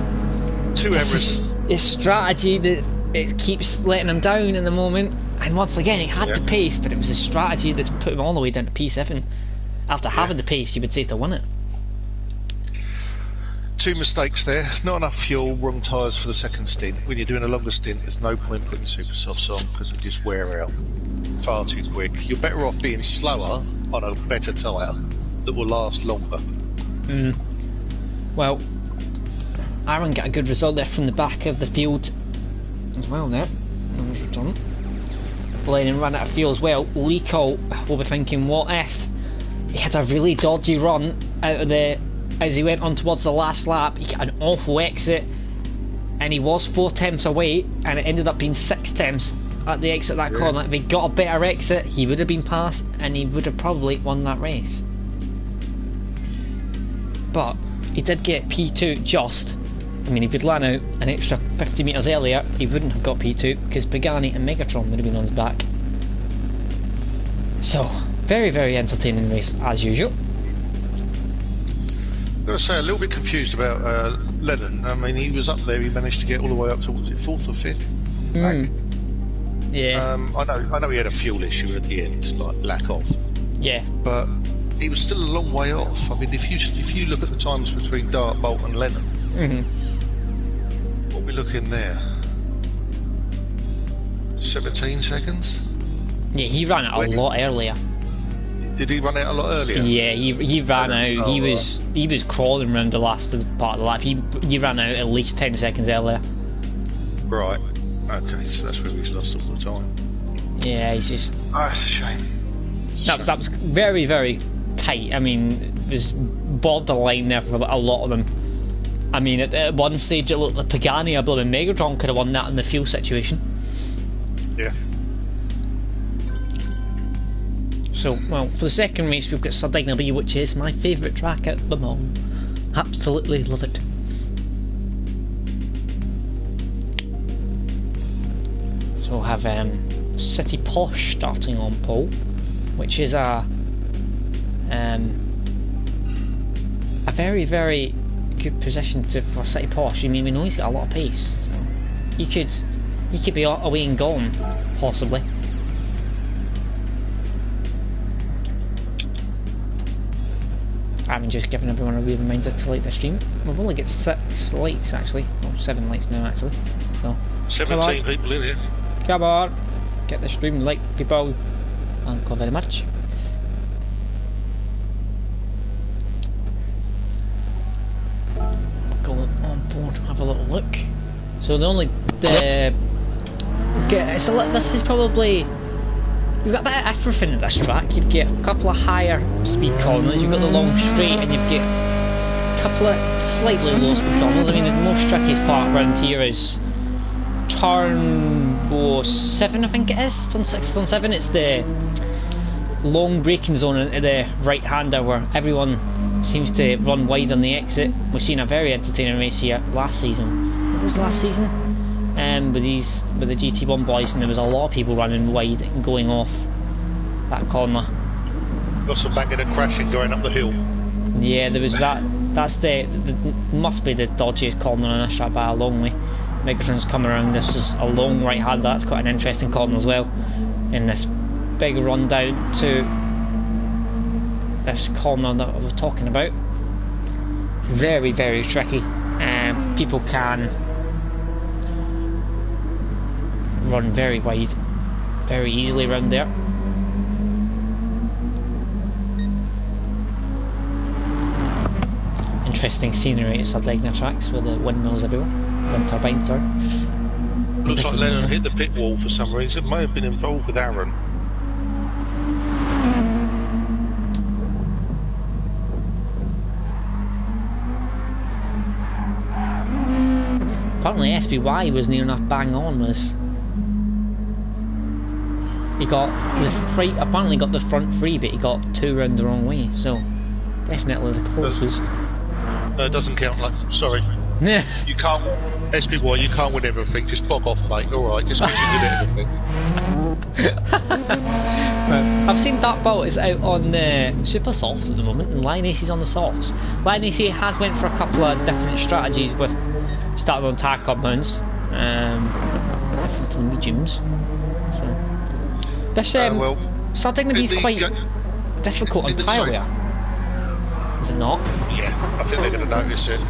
2 errors. It's strategy that it keeps letting him down in the moment, and once again he had the pace, but it was a strategy that's put him all the way down to P7. After having the pace, you would say to win it. 2 mistakes there. Not enough fuel, wrong tyres for the second stint. When you're doing a longer stint, there's no point putting super softs on because they just wear out far too quick. You're better off being slower on a better tyre that will last longer. Well, Aaron got a good result there from the back of the field as well there. Lennon ran out of fuel as well. Lico will be thinking, what if he had a really dodgy run out of the as he went on towards the last lap. He got an awful exit, and he was 4 temps away, and it ended up being 6 temps at the exit of that corner. If he got a better exit, he would have been passed, and he would have probably won that race. But he did get P2 just. I mean, if he'd ran out an extra 50 metres earlier, he wouldn't have got P2 because Pagani and Megatron would have been on his back. So, very entertaining race as usual. I've got to say, a little bit confused about Lennon. I mean, he was up there, he managed to get all the way up to, was it 4th or 5th? Back. Yeah. I know he had a fuel issue at the end, like lack of. Yeah. But he was still a long way off. I mean, if you look at the times between Dartbolt and Lennon, what are we looking there? 17 seconds? Yeah, he ran out a lot earlier. Did he run out a lot earlier? Yeah, he ran out. He was crawling around the last part of the lap. He ran out at least 10 seconds earlier. Right. Okay, so that's where he's lost all the time. Yeah, he's just. Oh, that's a shame. That was very tight. I mean, it was borderline there for a lot of them. I mean, at one stage it looked like Pagani or blooming Megatron could have won that in the fuel situation. Yeah. So, well, for the second race we've got Sardegna, which is my favourite track at the moment. Absolutely love it. So we'll have City Posh starting on pole, which is a very good position for City Posh. I mean, we know he's got a lot of pace, so he could be away and gone, possibly. I'm just giving everyone a wee reminder to like the stream. We've only got 6 likes actually, or 7 likes now actually. So 17 people in here. Come on, get the stream like people. Thank you very much. have a little look. So the only this is probably, you've got a bit of everything at this track. You've got a couple of higher speed corners, you've got the long straight, and you've got a couple of slightly low speed corners. I mean, the most trickiest part around here is turn 7, I think it is. Turn 6, turn 7. It's the long braking zone into the right hander where everyone seems to run wide on the exit. We've seen a very entertaining race here last season. What was last season? With the GT1 boys, and there was a lot of people running wide and going off that corner. Lots of banging and crashing going up the hill. Yeah, there was that. That's must be the dodgiest corner on this track by a long way. Megatron's coming around. This is a long right hander. That's quite an interesting corner as well. In this big run down to this corner that I was talking about. Very, very tricky. People can run very wide, very easily around there. Interesting scenery at Sardegna tracks with the windmills everywhere. Wind turbines, sorry. Looks like Lennon hit the pit wall for some reason. May have been involved with Aaron. Apparently SBY was near enough bang on this. He got the free, apparently got the front free, but he got 2 round the wrong way, so definitely the closest. Doesn't count, like, sorry. Yeah. You can't, SBY, you can't win everything, just bog off, mate, alright, just because you're good at everything. Right. I've seen Dark Bolt is out on Super Softs at the moment, and Lion AC is on the Softs. Lion AC has went for a couple of different strategies with starting on tire compounds, different to the mediums. So this Sardegna is quite difficult on tyre wear. Is it not? Yeah, I think they're going to notice it.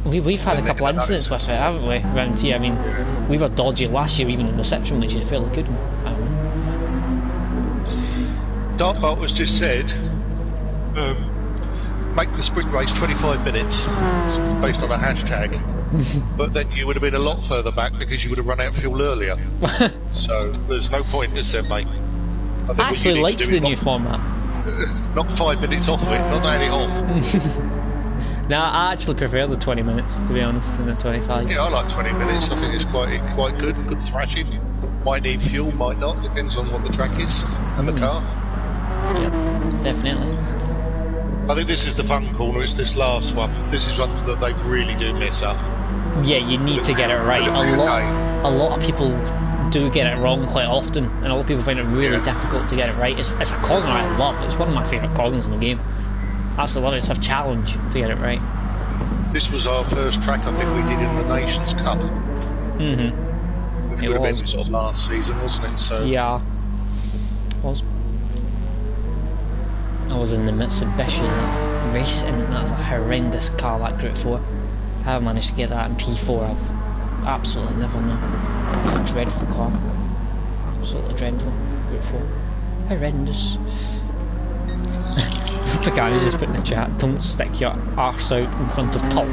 We've had a couple of incidents with it, haven't we, around here? I mean, we were dodgy last year, even in the section, which is a fairly good one. Dark Bolt has just said, make the sprint race 25 minutes, based on a hashtag, but then you would have been a lot further back because you would have run out of fuel earlier. So there's no point, is there, mate? I actually like the new format. Knock 5 minutes off of it, not add it on. No, I actually prefer the 20 minutes, to be honest, than the 25. Yeah, I like 20 minutes. I think it's quite good thrashing. Might need fuel, might not. Depends on what the track is and the car. Yeah, definitely. I think this is the fun corner. It's this last one. This is one that they really do mess up. Yeah, you need to get it right. A lot of people do get it wrong quite often, and a lot of people find it really difficult to get it right. It's a corner I love. It's one of my favourite corners in the game. I absolutely love it. It's a challenge to get it right. This was our first track I think we did in the Nations Cup. Mm-hmm. Which would have been sort of last season, wasn't it? So yeah, it was. I was in the Mitsubishi race, and that was a horrendous car, that Group 4. I haven't managed to get that in P4. I've absolutely never known. A dreadful car. Absolutely dreadful. Group 4. Horrendous. The guy who's just put in the chat, don't stick your arse out in front of Tom.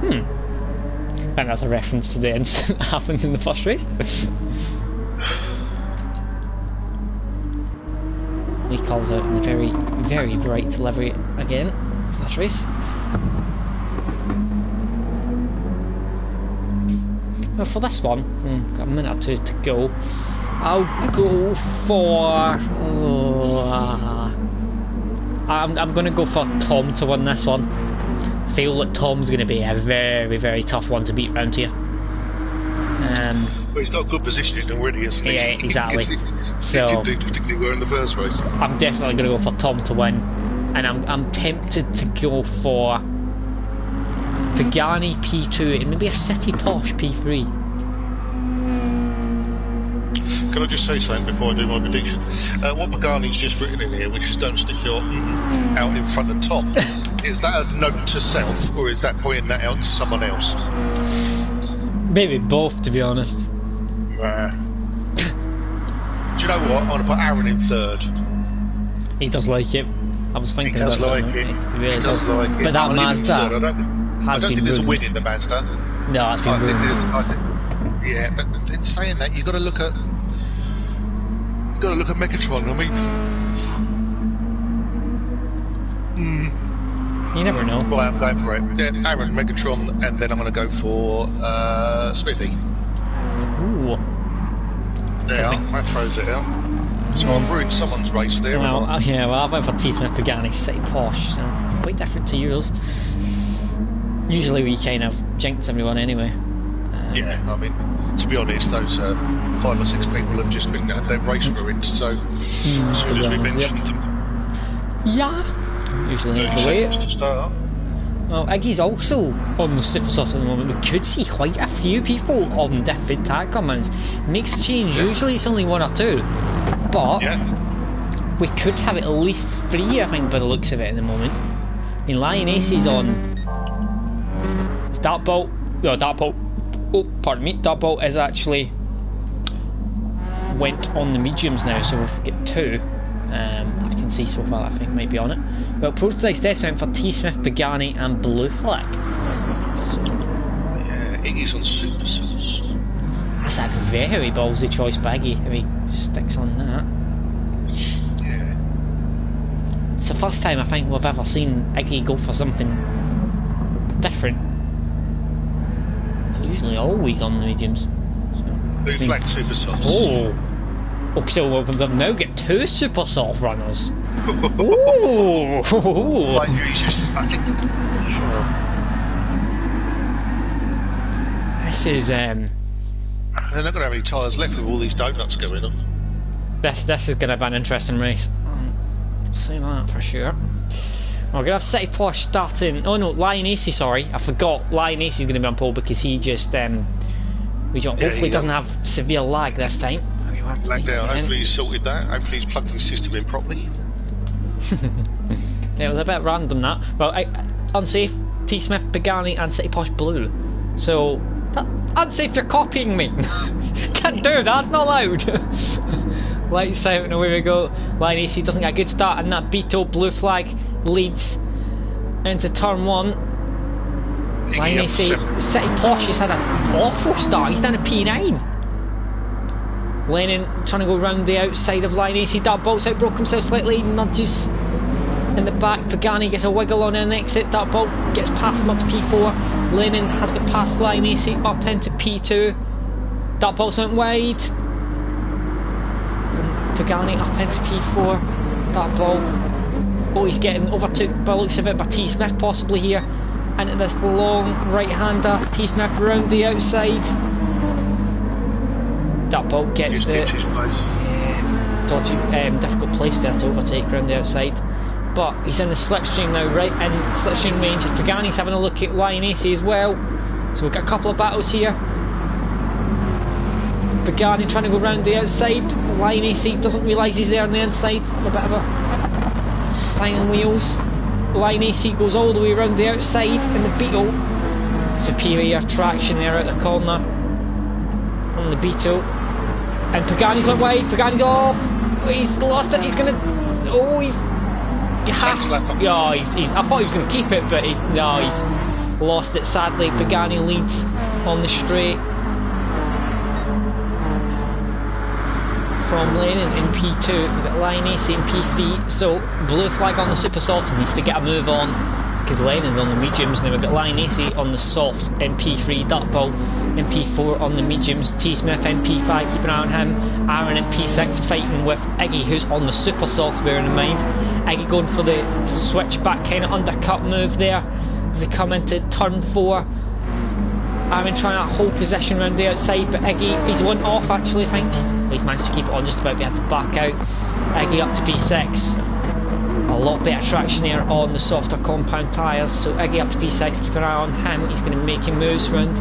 I think that's a reference to the incident that happened in the first race. He calls out in a very, very bright livery again for this race. Well, for this one, got a minute or two to go. I'll go for. I'm going to go for Tom to win this one. I feel that Tom's going to be a very, very tough one to beat round here. Well, he's got good positioning already, isn't he? Yeah, exactly. So didn't do particularly well in the first race. I'm definitely going to go for Tom to win, and I'm tempted to go for Pagani P2 and maybe a City Porsche P3. Can I just say something before I do my prediction? What Pagani's just written in here, which is don't stick your out in front of Tom, is that a note to self, or is that pointing that out to someone else? Maybe both, to be honest. Do you know what? I'm going to put Aaron in third. He does like it. I was thinking about that. He does like it. But that Mazda. has don't been think there's a ruined. win in the Mazda. No, it's been ruined. Yeah, but in saying that, you've got to look at Megatron. I mean, you never know. well, I'm going for it. Yeah, Aaron, Megatron, and then I'm going to go for Smithy. Ooh. Yeah, that throws it out. So I've ruined someone's race there. Well, yeah, well, I went for T-Smith Pagani, City Porsche, so quite different to yours. Usually we kind of jinx everyone anyway. Yeah, I mean, to be honest, those 5 or 6 people have just been their race ruined, so as soon as we mentioned them. Yeah, usually that's the way. To start. Well, Iggy's also on the Supersoft at the moment. We could see quite a few people on different tire commands. Makes a change. Yeah. Usually it's only 1 or 2, but we could have at least 3, I think, by the looks of it at the moment. I mean, Lion Ace is on. It's Dartbolt. No, Dartbolt. Oh, pardon me. Dartbolt is actually went on the mediums now, so we'll get 2. I can see so far, I think, might be on it. Well, Prototype's discount for T-Smith, Pagani, and Blue Flag. So, yeah, Iggy's on Super Sauce. That's a very ballsy choice by Iggy if he sticks on that. Yeah. It's the first time I think we've ever seen Iggy go for something different. It's usually always on the mediums. So, Blue Flag Super Sauce. Oh! Oxhill opens up now, get 2 Super Soft runners. Ooh! Like Jesus, I think. This is they're not going to have any tyres left with all these donuts going on. This is going to be an interesting race. I'll say that for sure. We're going to have City Porsche starting. Oh no, Lion Ace, sorry. I forgot Lion Ace is going to be on pole because he just hopefully doesn't have severe lag this time. Lag down. Hopefully he's sorted that. Hopefully he's plugged his system in properly. Yeah, it was a bit random that. Well, unsafe, T-Smith, Pagani, and City Porsche Blue. So, unsafe, you're copying me. Can't do that, that's not allowed. Lights out and away we go. Lion AC doesn't get a good start, and that Beetle Blue Flag leads into turn 1. Lion AC, City Porsche has had an awful start, he's done a P9. Lennon trying to go round the outside of Lion AC, Dartbolt's out, broke himself slightly, nudges in the back. Pagani gets a wiggle on an exit, Dartbolt gets past him up to P4. Lennon has got past Lion AC up into P2. Dartbolt's went wide. And Pagani up into P4. Dartbolt, oh, he's getting overtook by the looks of it by T-Smith possibly here. Into this long right-hander, T-Smith round the outside. Dartbolt gets the dodgy, difficult place there to overtake round the outside, but he's in the slipstream now, right in slipstream range. Pagani's having a look at Lion AC as well, so we've got a couple of battles here. Pagani trying to go round the outside. Lion AC doesn't realise he's there on the inside. A bit of a bang on wheels. Lion AC goes all the way around the outside in the Beetle. Superior traction there out the corner on the Beetle. And Pagani's went wide, Pagani's off. He's lost it, he's gonna. Oh, he's. I thought he was gonna keep it, but he's lost it sadly. Pagani leads on the straight from Lennon in P2. We've got Lion AC in P3, so Blue Flag on the Super Softs needs to get a move on because Lennon's on the mediums. Now we've got Lion AC on the softs in P3, Dartbolt in P4 on the mediums, T-Smith in P5, keep an eye on him, Aaron in P6 fighting with Iggy who's on the super softs, bearing in mind. Iggy going for the switchback kind of undercut move there as they come into turn 4. Aaron trying to hold position around the outside, but Iggy, he's one off actually I think. He's managed to keep it on just about, he had to back out. Iggy up to P6. A lot better traction there on the softer compound tyres, so Iggy up to P6, keep an eye on him, he's going to make him moves round.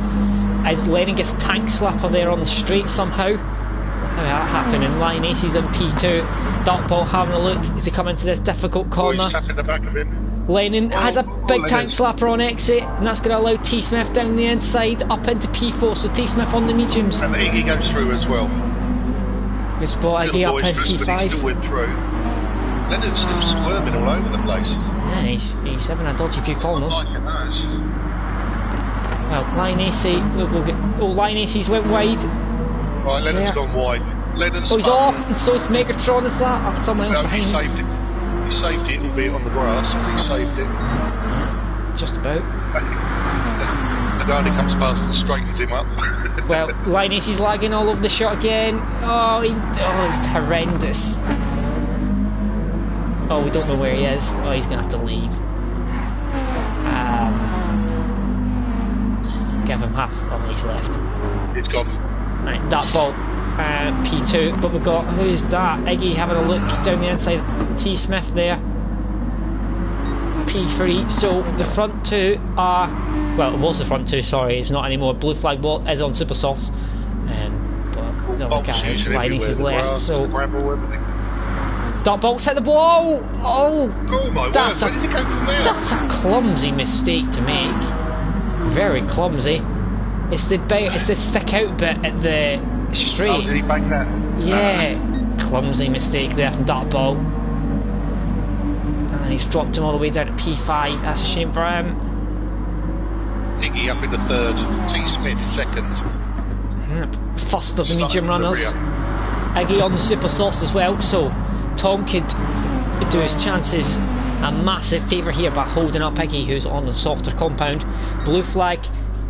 As Lennon gets a tank slapper there on the straight somehow. How did that happen? And Lion Ace's in P2. Dartbolt having a look as they come into this difficult corner. He's tapping the back of him. Lennon has a big tank slapper on exit, and that's going to allow T-Smith down the inside up into P4, so T-Smith on the mediums. And Iggy goes through as well. Good spot, Iggy up into P5. But he still went through. Leonard's still squirming all over the place. Yeah, he's having a dodgy few corners. Well, Line AC, we'll get... Oh, Line AC's went wide. Right, Lennon's gone wide. Lennon's he's off, and so is Megatron, is that? Or someone else behind him. He saved it, albeit on the grass, but he saved it. Just about. The guy that comes past and straightens him up. Well, Linus is lagging all over the shot again. Oh, it's horrendous. Oh, we don't know where he is. Oh, he's going to have to leave. Give him half. Oh, he's left. It's gone. Right, that ball. P2. But we've got, who's that? Iggy having a look down the inside. T. Smith there. P3. So the front two are, well, it was the front two, sorry, it's not anymore. Blue flag ball is on super softs, but the other guy is left. So that bolt's hit the ball. Oh my word, where did it go from there? That's a clumsy mistake to make. Very clumsy. It's the stick out bit at the straight. Oh, did he bang that? Yeah, clumsy mistake there from that ball. And he's dropped him all the way down to P5. That's a shame for him. Iggy up in the third. T. Smith second. First of the medium runners. Iggy on the super sauce as well. So Tom could do his chances a massive favour here by holding up Iggy, who's on the softer compound. Blue flag.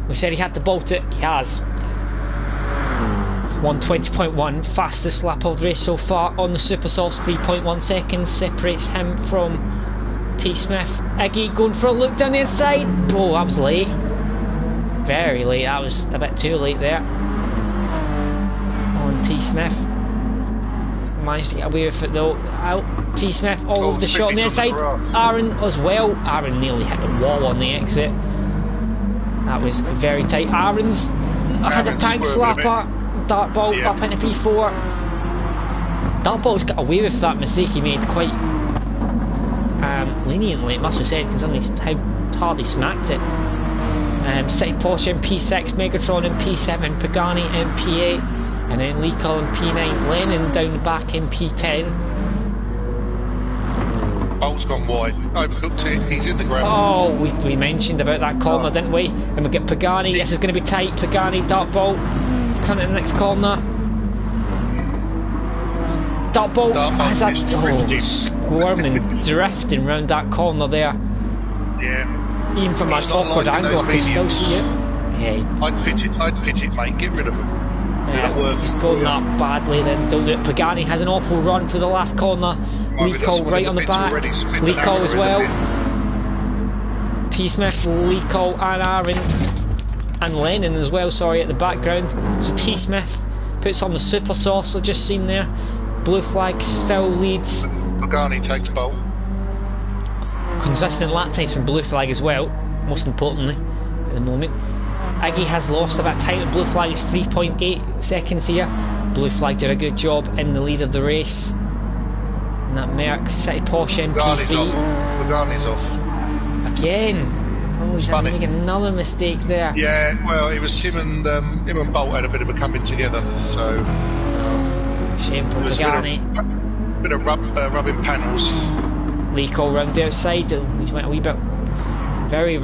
We said he had to bolt it. He has. 1:20.1, fastest lap of the race so far on the super sauce. 3.1 seconds separates him from T. Smith. Iggy going for a look down the inside. Oh, that was late. Very late. That was a bit too late there. On T. Smith. Managed to get away with it though. Out. T. Smith all over the shot on the inside. Aaron as well. Aaron nearly hit the wall on the exit. That was very tight. Aaron's had a tank slapper. Dart ball up into P4. Dart ball's got away with that mistake he made quite leniently, it must have said, considering how hard he smacked it. City Porsche in P6, Megatron in P7, Pagani in P8, and then Leakle in P9, Lennon down the back in P10. Bolt's gone wide, overcooked it, he's in the ground. Oh, we mentioned about that corner, didn't we? And we get Pagani, this is going to be tight. Pagani, Dart ball, coming to the next corner. Dart ball has that squirming, drifting round that corner there. Yeah. Even from an awkward angle, I can still see it. Yeah. I'd pitch it, mate. Get rid of him. Yeah, he's going that badly then. Don't do it. Pagani has an awful run for the last corner. Leakle right on the back. Leakle as well. T. Smith, Leakle and Aaron. And Lennon as well, sorry, at the background. So T. Smith puts on the super sauce we've just seen there. Blue flag still leads. Pagani takes bolt. Consistent lap times from Blue flag as well, most importantly, at the moment. Iggy has lost a bit of time at Blue flag, it's 3.8 seconds here. Blue flag did a good job in the lead of the race. And that Merc City Porsche MP3. Pagani's off. Again. Oh, he's making another mistake there. Yeah, well, it was him and Bolt had a bit of a coming together, so. Oh, shame for Pagani. Bit of rubbing panels. Leakle round the outside. He's went a wee bit, very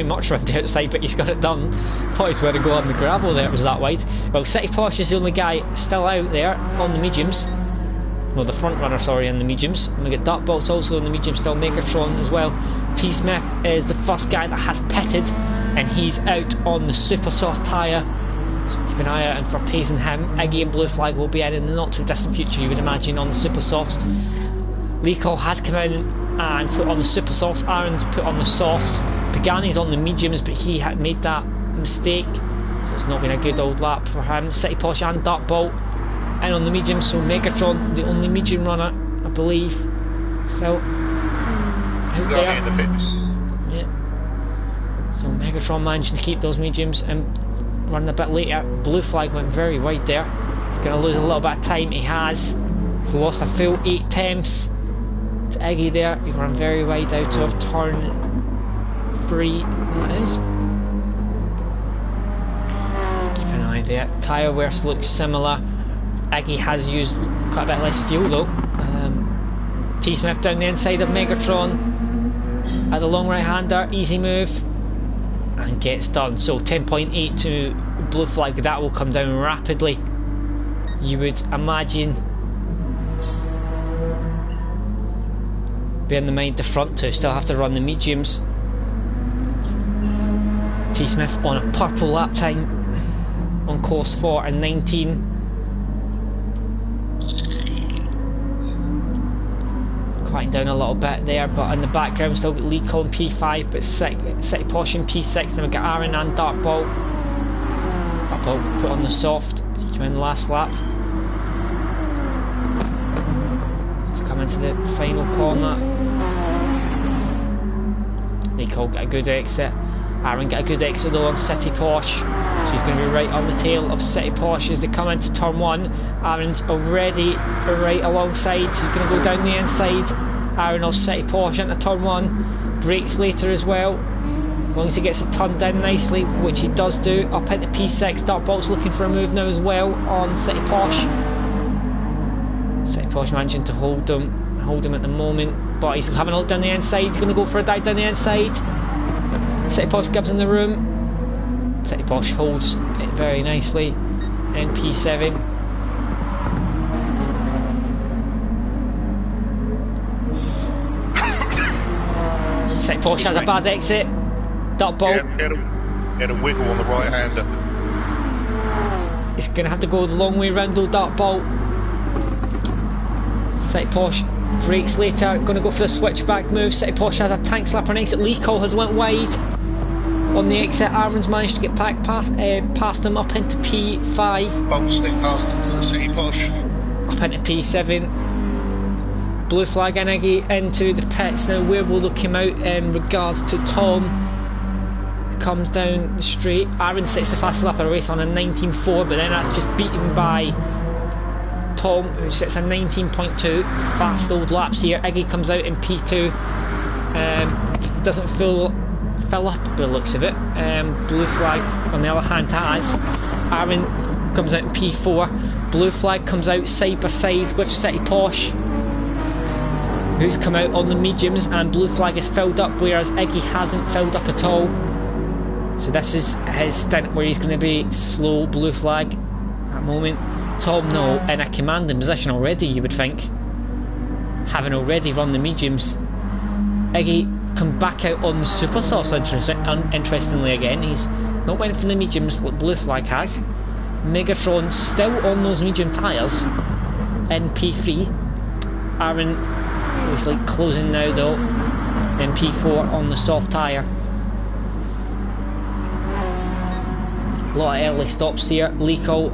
much round the outside, but he's got it done. Thought he's going to go on the gravel there. It was that wide. Well, City Porsche is the only guy still out there on the mediums. Well, the front runner, sorry, on the mediums. And we get Dart Bolts also on the mediums, still Megatron as well. T. Smith is the first guy that has pitted, and he's out on the super soft tyre. So keep an eye out for pace in him. Iggy and Blue flag will be in the not too distant future, you would imagine, on the super softs. Leakle has come in and put on the super softs. Aaron's put on the softs. Pagani's on the mediums, but he had made that mistake, so it's not been a good old lap for him. City Porsche and Dart Bolt in on the mediums, so Megatron, the only medium runner, I believe, still out there. In the pits. Yeah. So Megatron managed to keep those mediums and run a bit later. Blue flag went very wide there. He's going to lose a little bit of time. He has. He's lost a full 8 tenths to Iggy there. He ran very wide out of turn 3. That is. Keep an eye there. Tyre wear looks similar. Iggy has used quite a bit less fuel though. T. Smith down the inside of Megatron at the long right hander. Easy move. and gets done. So 10.8 to blue flag, that will come down rapidly, you would imagine. Bear in mind the front two still have to run the mediums. T Smith on a purple lap time on course 4 and 19. Quieting down a little bit there, but in the background still got Lee Cole in P5, but City Posh in P6. Then we've got Aaron and Dartbolt. Dartbolt put on the soft. He came in the last lap. Let's come into the final corner. Lee Cole got a good exit. Aaron got a good exit though on City Posh. So he's going to be right on the tail of City Posh as they come into turn 1. Aaron's already right alongside, so he's going to go down the inside. Aaron of City Posh into turn 1. Brakes later as well, as long as he gets it turned in nicely, which he does do. Up into P6, Dartbolt's looking for a move now as well on City Posh. City Posh managing to hold him at the moment, but he's having a look down the inside. He's going to go for a dive down the inside. City Posh gives him the room. City Posh holds it very nicely in P7. City Posh has a bad exit. Dartbolt. Get a wiggle on the right hander. He's going to have to go the long way round though, Dartbolt. City Posh brakes later, going to go for the switchback move. City Posh has a tank slapper and exit. Lee Cole has went wide on the exit. Aaron's managed to get back past him up into P5. Bolt slipped past to City Posh. Up into P7. Blue flag and Iggy into the pits. Now where will they come out in regards to Tom? Comes down the straight. Aaron sits the fastest lap of the race on a 19.4, but then that's just beaten by Tom, who sits a 19.2. Fast old laps here. Iggy comes out in P2. Doesn't fill up by the looks of it. Blue flag on the other hand has. Aaron comes out in P4. Blue flag comes out side by side with City Posh, who's come out on the mediums, and blue flag is filled up, whereas Iggy hasn't filled up at all. So this is his stint where he's going to be slow blue flag at the moment. Tom though in a commanding position already, you would think, having already run the mediums. Iggy come back out on the super softs interestingly again. He's not went for the mediums like blue flag has. Megatron still on those medium tyres in P3. Aaron obviously closing now though in P4 on the soft tyre. A lot of early stops here. Lico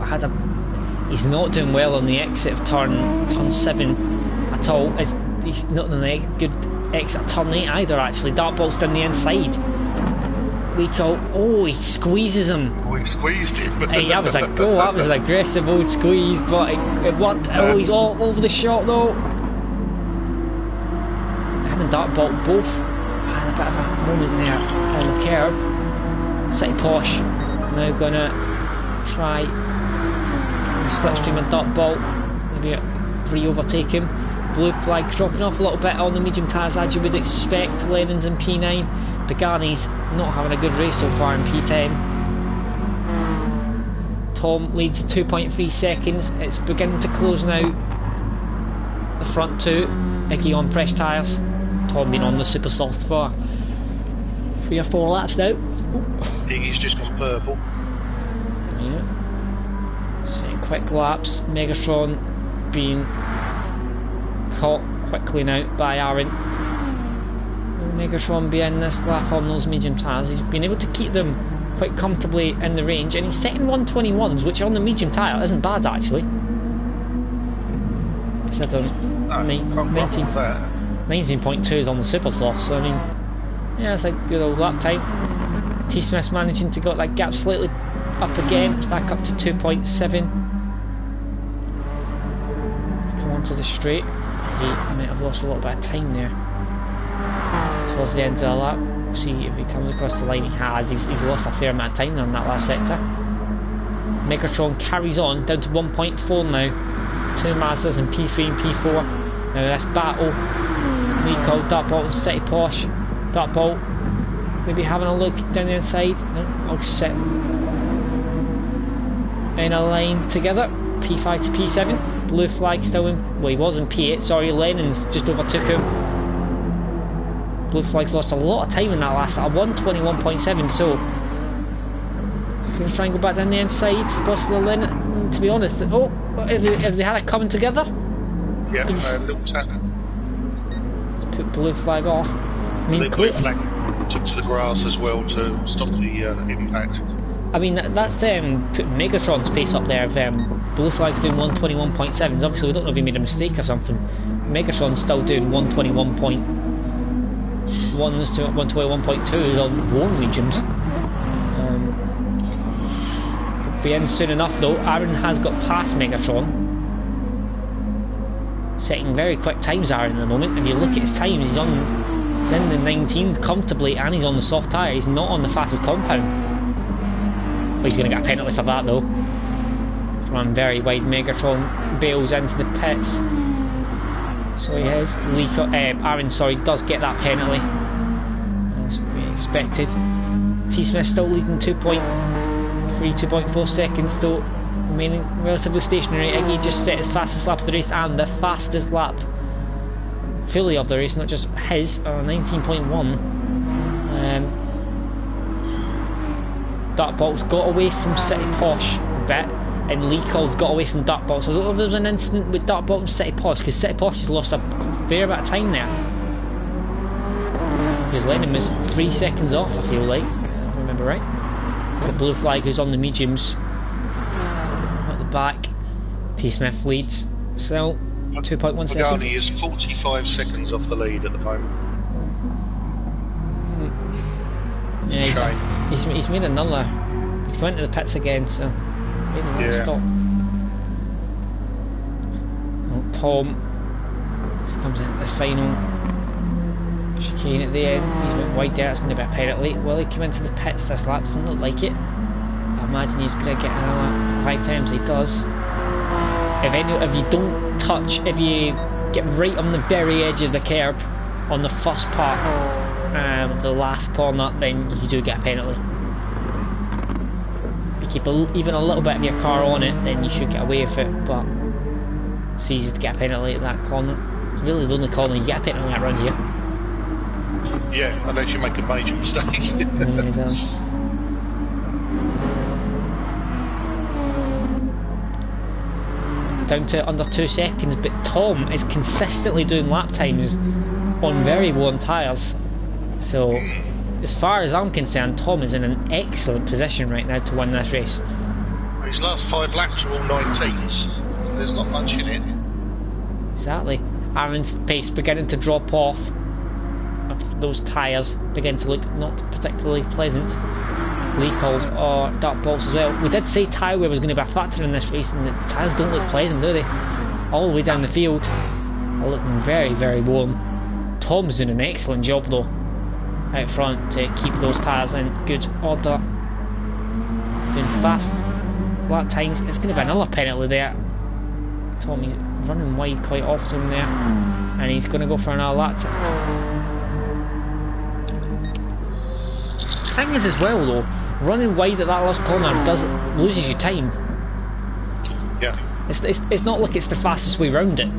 he's not doing well on the exit of turn 7 at all. He's not doing a good exit at turn 8 either actually. Dartbolt's down the inside. Lico, he squeezes him. Oh, he squeezed him. Hey, that was an aggressive old squeeze, but it worked. Oh, he's all over the shot though. Him and Dartbolt both had a bit of a moment there on the curb. City Posh now gonna try the slipstream of Dartbolt, maybe re-overtake him. Blue flag dropping off a little bit on the medium tyres as you would expect. Lennon's in P9. Pagani's not having a good race so far in P10. Tom leads 2.3 seconds. It's beginning to close now. The front two. Iggy on fresh tyres. Tom been on the super softs for 3 or 4 laps now. Iggy's just gone purple. Yeah. Setting quick laps. Megatron being caught quickly now by Aaron. Megatron being this lap on those medium tyres. He's been able to keep them quite comfortably in the range, and he's setting 121s, which on the medium tyre isn't bad actually. He's had 19.2s on the super soft, so I mean, yeah, it's a good old lap time. T Smith's managing to got that gap slightly up again. It's back up to 2.7. Come onto the straight. He might have lost a little bit of time there towards the end of the lap. We'll see if he comes across the line. He has. He's lost a fair amount of time on that last sector. Megatron carries on down to 1.4 now. 2 Mazdas in P3 and P4. Now this battle. Nico, Dartbolt and City Posh. Dartbolt maybe having a look down the inside. No, I'll sit in a line together. P5 to P7. Blue flag still in. Well, he was in P8. Sorry, Lennon's just overtook him. Blue flag's lost a lot of time in that last lap. 121.7. So I'm gonna try and go back down the inside, possibly Lennon. To be honest, oh, have they had it coming together? Yeah, a little tap. Let's put blue flag off. I mean, blue flag took to the grass as well to stop the impact. I mean, that's putting Megatron's pace up there. If blue flag's doing 121.7, obviously we don't know if he made a mistake or something. Megatron's still doing 121.1s to 121.2s on warm mediums. Be in soon enough though. Aaron has got past Megatron, setting very quick times. Aaron at the moment, if you look at his times, he's in the 19s comfortably, and he's on the soft tyre. He's not on the fastest compound. Well, he's going to get a penalty for that though. Run very wide. Megatron bails into the pits, so he is. Aaron, sorry, does get that penalty as we expected. T Smith still leading 2.4 seconds though, remaining relatively stationary. Iggy just set his fastest lap of the race, and the fastest lap fully of the race, not just his, 19.1. Dartbolt's got away from City Posh a bit, and Lee Cole's got away from Dartbolt. So I don't know if there was an incident with Dartbolt and City Posh, because City Posh has lost a fair bit of time there. Because Lennon was 3 seconds off, I feel like, if I remember right. The blue flag who's on the mediums at the back. T Smith leads still 2.1 seconds. Pagani is 45 seconds off the lead at the moment. Yeah, he's made another. He's going to the pits again, so made another stop. Well, Tom comes into the final chicane at the end. He's went wide there. It's going to be a penalty. Will he come into the pits this lap? Doesn't look like it. I imagine he's going to get another 5 times. He does. If you don't touch, if you get right on the very edge of the curb on the first part, the last corner, then you do get a penalty. If you keep even a little bit of your car on it, then you should get away with it. But it's easy to get a penalty at that corner. It's really the only corner you get a penalty at around here. Yeah, unless you make a major mistake. Down to under 2 seconds, but Tom is consistently doing lap times on very worn tyres. So, as far as I'm concerned, Tom is in an excellent position right now to win this race. His last 5 laps are all 19s. There's not much in it. Exactly. Aaron's pace beginning to drop off. Those tyres begin to look not particularly pleasant. Lee calls or dark bolts as well. We did say tyre wear was going to be a factor in this race, and the tyres don't look pleasant, do they? All the way down the field are looking very, very warm. Tom's doing an excellent job though out front to keep those tyres in good order. Doing fast lap times. It's going to be another penalty there. Tommy's running wide quite often there, and he's going to go for another lap. The thing is as well though, running wide at that last corner loses you time. Yeah. It's not like it's the fastest way round it.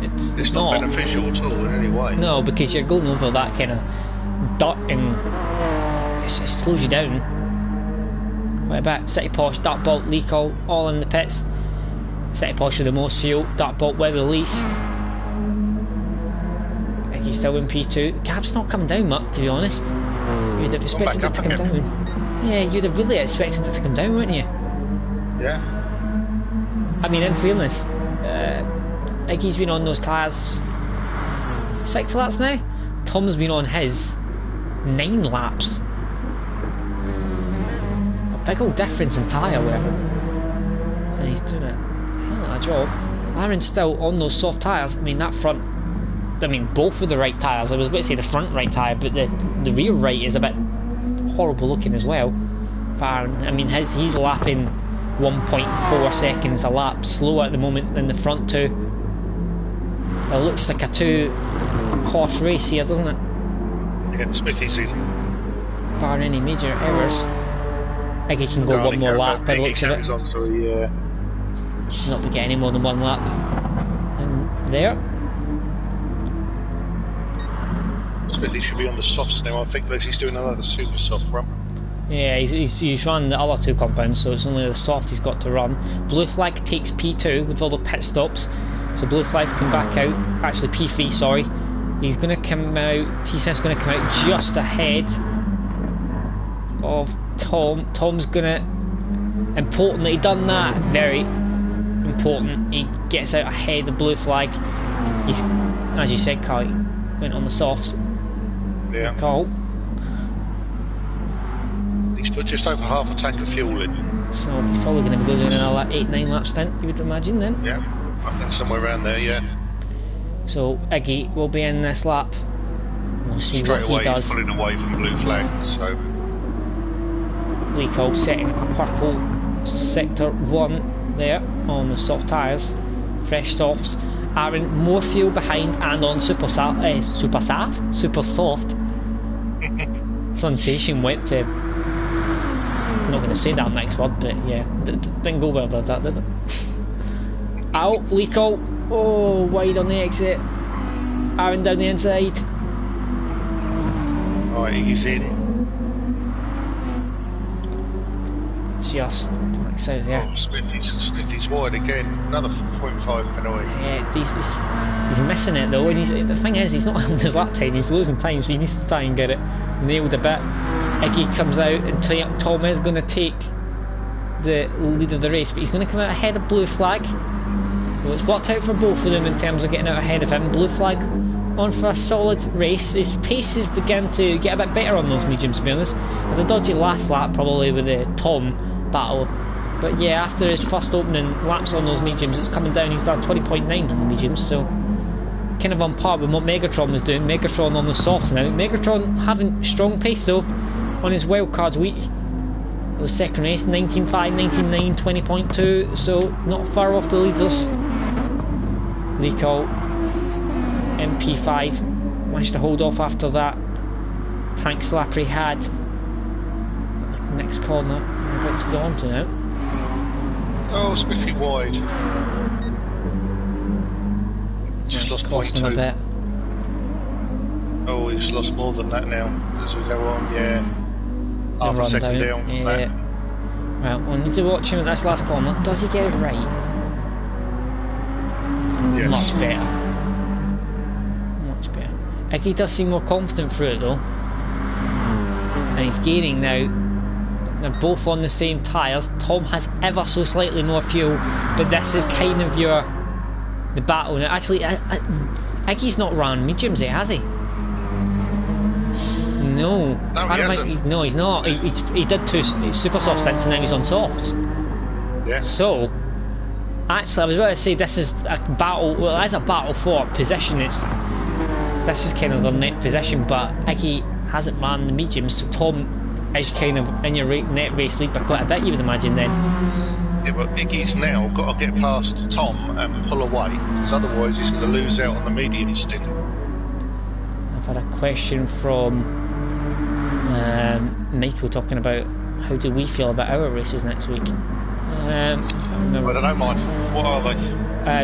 It's not beneficial at all in any way. No, because you're going over that kind of dirt and it slows you down. What about City Posh, Dartbolt, Lee Call, all in the pits. City Posh with the most fuel, Dartbolt with the least. He's still in P2. The gap's not come down much, to be honest. You'd have expected it to come down. Yeah, you'd have really expected it to come down, wouldn't you? Yeah. I mean, in fairness, Iggy's been on those tyres 6 laps now. Tom's been on his 9 laps. A big old difference in tyre wear. And he's doing a hell of a job. Aaron's still on those soft tyres. I mean, that front, both of the right tyres. I was about to say the front right tyre, but the rear right is a bit horrible looking as well. Aaron, I mean, he's lapping 1.4 seconds a lap slower at the moment than the front two. It looks like a 2-horse race here, doesn't it? Yeah, Smithy's in. bar any major errors. Eggy can go one more lap by the looks of it. On, sorry, yeah. Not be getting any more than one lap. And there. Smithy should be on the softs now. I think that he's doing another super soft run. Yeah, he's run the other two compounds, so it's only the soft he's got to run. Blue flag takes P2 with all the pit stops. So blue flag's come back out. Actually, P3, sorry. He's going to come out. T-Sense going to come out just ahead of Tom. Tom's going to. Important that he done that. Very important. He gets out ahead of blue flag. He's, as you said, Carl, went on the softs. Yeah. Carl. He's put just over half a tank of fuel in. So he's probably going to be doing another 8-9 lap stint, you would imagine then. Yeah, I think somewhere around there, yeah. So Iggy will be in this lap. We'll see straight what he does. Straight away, pulling away from blue flag, so... Lico setting purple sector 1 there on the soft tyres. Fresh softs. Aaron more fuel behind and on super soft. Pronunciation went to... I'm not going to say that next word, but yeah, didn't go well with that, did it? Out, Lico. Oh, wide on the exit. Aaron down the inside. Alright, he's in. Just back south there. Oh, Smithy's wide again. Another 0.5 penalty. Yeah, he's missing it though, and the thing is, he's not on his lap time, he's losing time, so he needs to try and get it nailed a bit. Iggy comes out, and Tom is going to take the lead of the race, but he's going to come out ahead of blue flag. So it's worked out for both of them in terms of getting out ahead of him. Blue flag on for a solid race. His pace has begun to get a bit better on those mediums, to be honest. With a dodgy last lap probably with the Tom battle, but yeah, after his first opening laps on those mediums, it's coming down. He's done 20.9 on the mediums, so kind of on par with what Megatron was doing. Megatron on the softs now. Megatron having strong pace though on his wildcards week. The second race, 19.5, 19.9, 20.2, so not far off the leaders. Lico, MP5, managed to hold off after that tank slapper he had. Next corner, I'm about to go on to now. Oh, Smithy wide. Just lost 0.2. Oh, he's lost more than that now as we go on, yeah. Half a second down from that. Well, we'll need to watch him at this last corner. Does he get it right? Yes. Much better. Much better. Iggy does seem more confident through it though. And he's gaining now. They're both on the same tyres. Tom has ever so slightly more fuel, but this is kind of the battle now. Actually, Iggy's not run mediums, has he? No, he's not. He did two super soft stints and now he's on softs. Yeah. So, actually, I was about to say this is a battle. Well, it is a battle for position. This is kind of their net position, but Iggy hasn't manned the mediums, so Tom is kind of in your net race lead by quite a bit, you would imagine then. Yeah, but Iggy's now got to get past Tom and pull away, because otherwise he's going to lose out on the medium stick. I've had a question from Michael talking about how do we feel about our races next week. I don't know, Mike. What are they?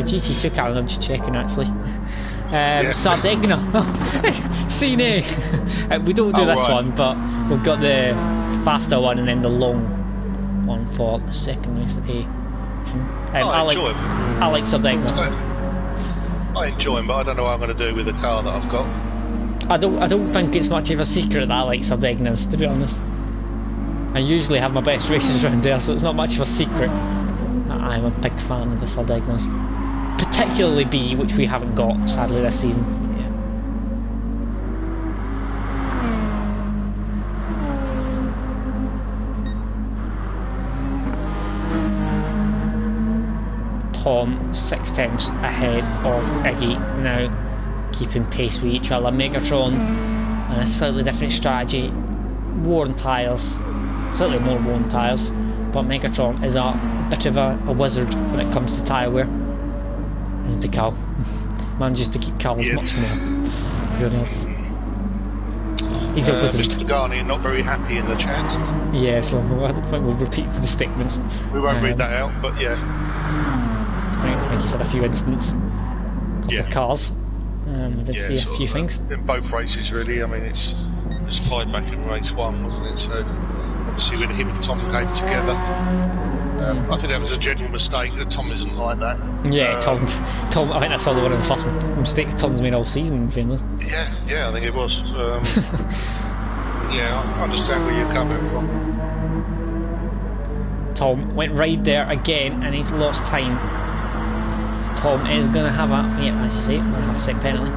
GT2 car, I'm just checking actually. Sardegna. Cine. We don't do this one, but we've got the faster one and then the long one for the second race. I like Sardegna. I enjoy him, but I don't know what I'm going to do with the car that I've got. I don't think it's much of a secret that I like Sardegnas, to be honest. I usually have my best races around there, so it's not much of a secret that I'm a big fan of the Sardegnas. Particularly B, which we haven't got, sadly, this season. Yeah. Tom 6 tenths ahead of Iggy now, keeping pace with each other. Megatron and a slightly different strategy. Worn tyres, slightly more worn tyres, but Megatron is a bit of a wizard when it comes to tyre wear. Isn't he, Cal? Manages to keep Cal's much more. Good enough. He's up with Mr. Pagani not very happy in the chat. Yeah, so I think we'll repeat the statement. We won't read that out, but yeah. I think he's had a few incidents with cars. I did see a few things. In both races, really. I mean, it's fired back in race 1, wasn't it? So obviously when him and Tom came together, I think that was a general mistake. That Tom isn't like that. Yeah, Tom. I think that's probably one of the first mistakes Tom's made all season, in fairness. Yeah, I think it was. Yeah, I understand where you're coming from. Tom went right there again, and he's lost time. Tom is going to have a, as you say, 1.5 second penalty.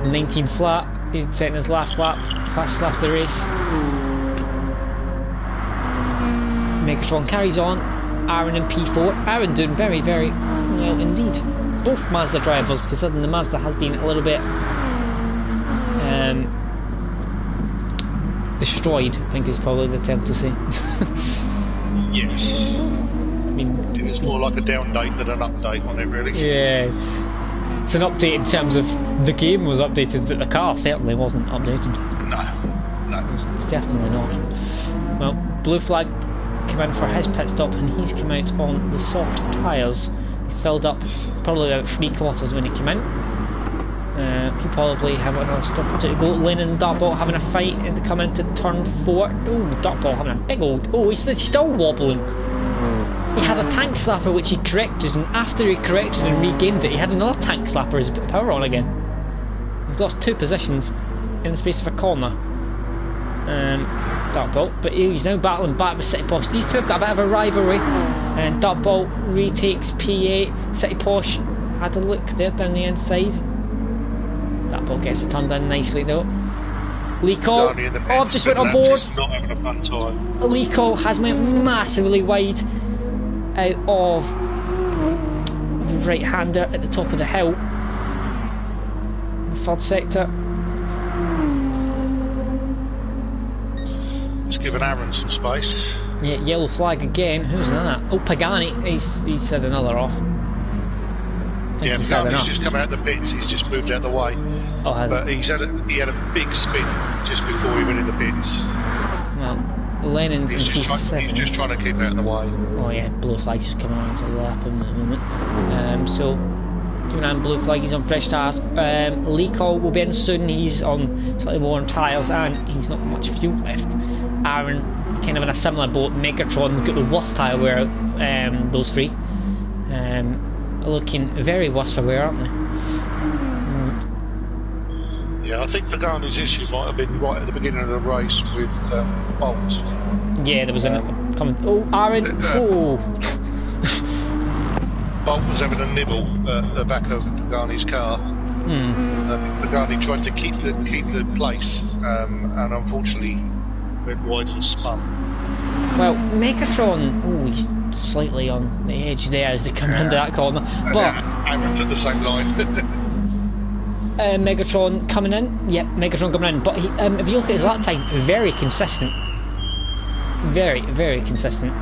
19 flat, he's setting his last lap, fastest lap of the race. Megatron carries on. Aaron and P4. Aaron doing very, very well indeed. Both Mazda drivers, considering the Mazda has been a little bit destroyed, I think is probably the term to say. Yes. I mean, it was more like a down date than an update on it, really. Yeah. It's an update in terms of the game was updated, but the car certainly wasn't updated. No. It's definitely not. Well, blue flag came in for his pit stop, and he's come out on the soft tyres. He's filled up probably about 3/4 when he came in. He'll probably have another stop to go. Lennon and Dartball having a fight and they come into turn 4. Oh, Dartball having a big old... Oh, he's still wobbling. He had a tank slapper which he corrected, and after he corrected and regained it, he had another tank slapper as a bit of power on again. He's lost 2 positions in the space of a corner. Dartball, but he's now battling back with City Posh. These two have got a bit of a rivalry, and Dartball retakes P8. City Posh had a look there down the inside. Dartball gets it turned in nicely though. Leaco, I've just went on board. Not having a fun time. Leaco has went massively wide out of the right hander at the top of the hill. The 3rd sector. It's given Aaron some space. Yeah, yellow flag again. Who's that? Oh, Pagani. He's had another off. Yeah, Pagani's just come out the pits. He's just moved out the way. Oh, but he had a big spin just before he went in the pits. Well, Lennon's he's just trying to keep out of the way. Oh yeah, blue flag's just coming on to the lap at the moment. So keeping on blue flag, he's on fresh tyres. Leaco will be in soon. He's on slightly worn tyres and he's not got much fuel left. Aaron kind of in a similar boat. Megatron's got the worst tyre wear. Those three looking very worse for wear, aren't they? Yeah, I think Pagani's issue might have been right at the beginning of the race with Bolt. Yeah, there was a comment. Oh, Aaron! Oh. Bolt was having a nibble at the back of Pagani's car. I think Pagani tried to keep the place, and unfortunately went wide and spun. Well, Megatron, he's slightly on the edge there as they come under that corner. But Aaron took the same line. Megatron coming in. Yep, Megatron coming in. But he, if you look at his lap time, very consistent. Very, very consistent.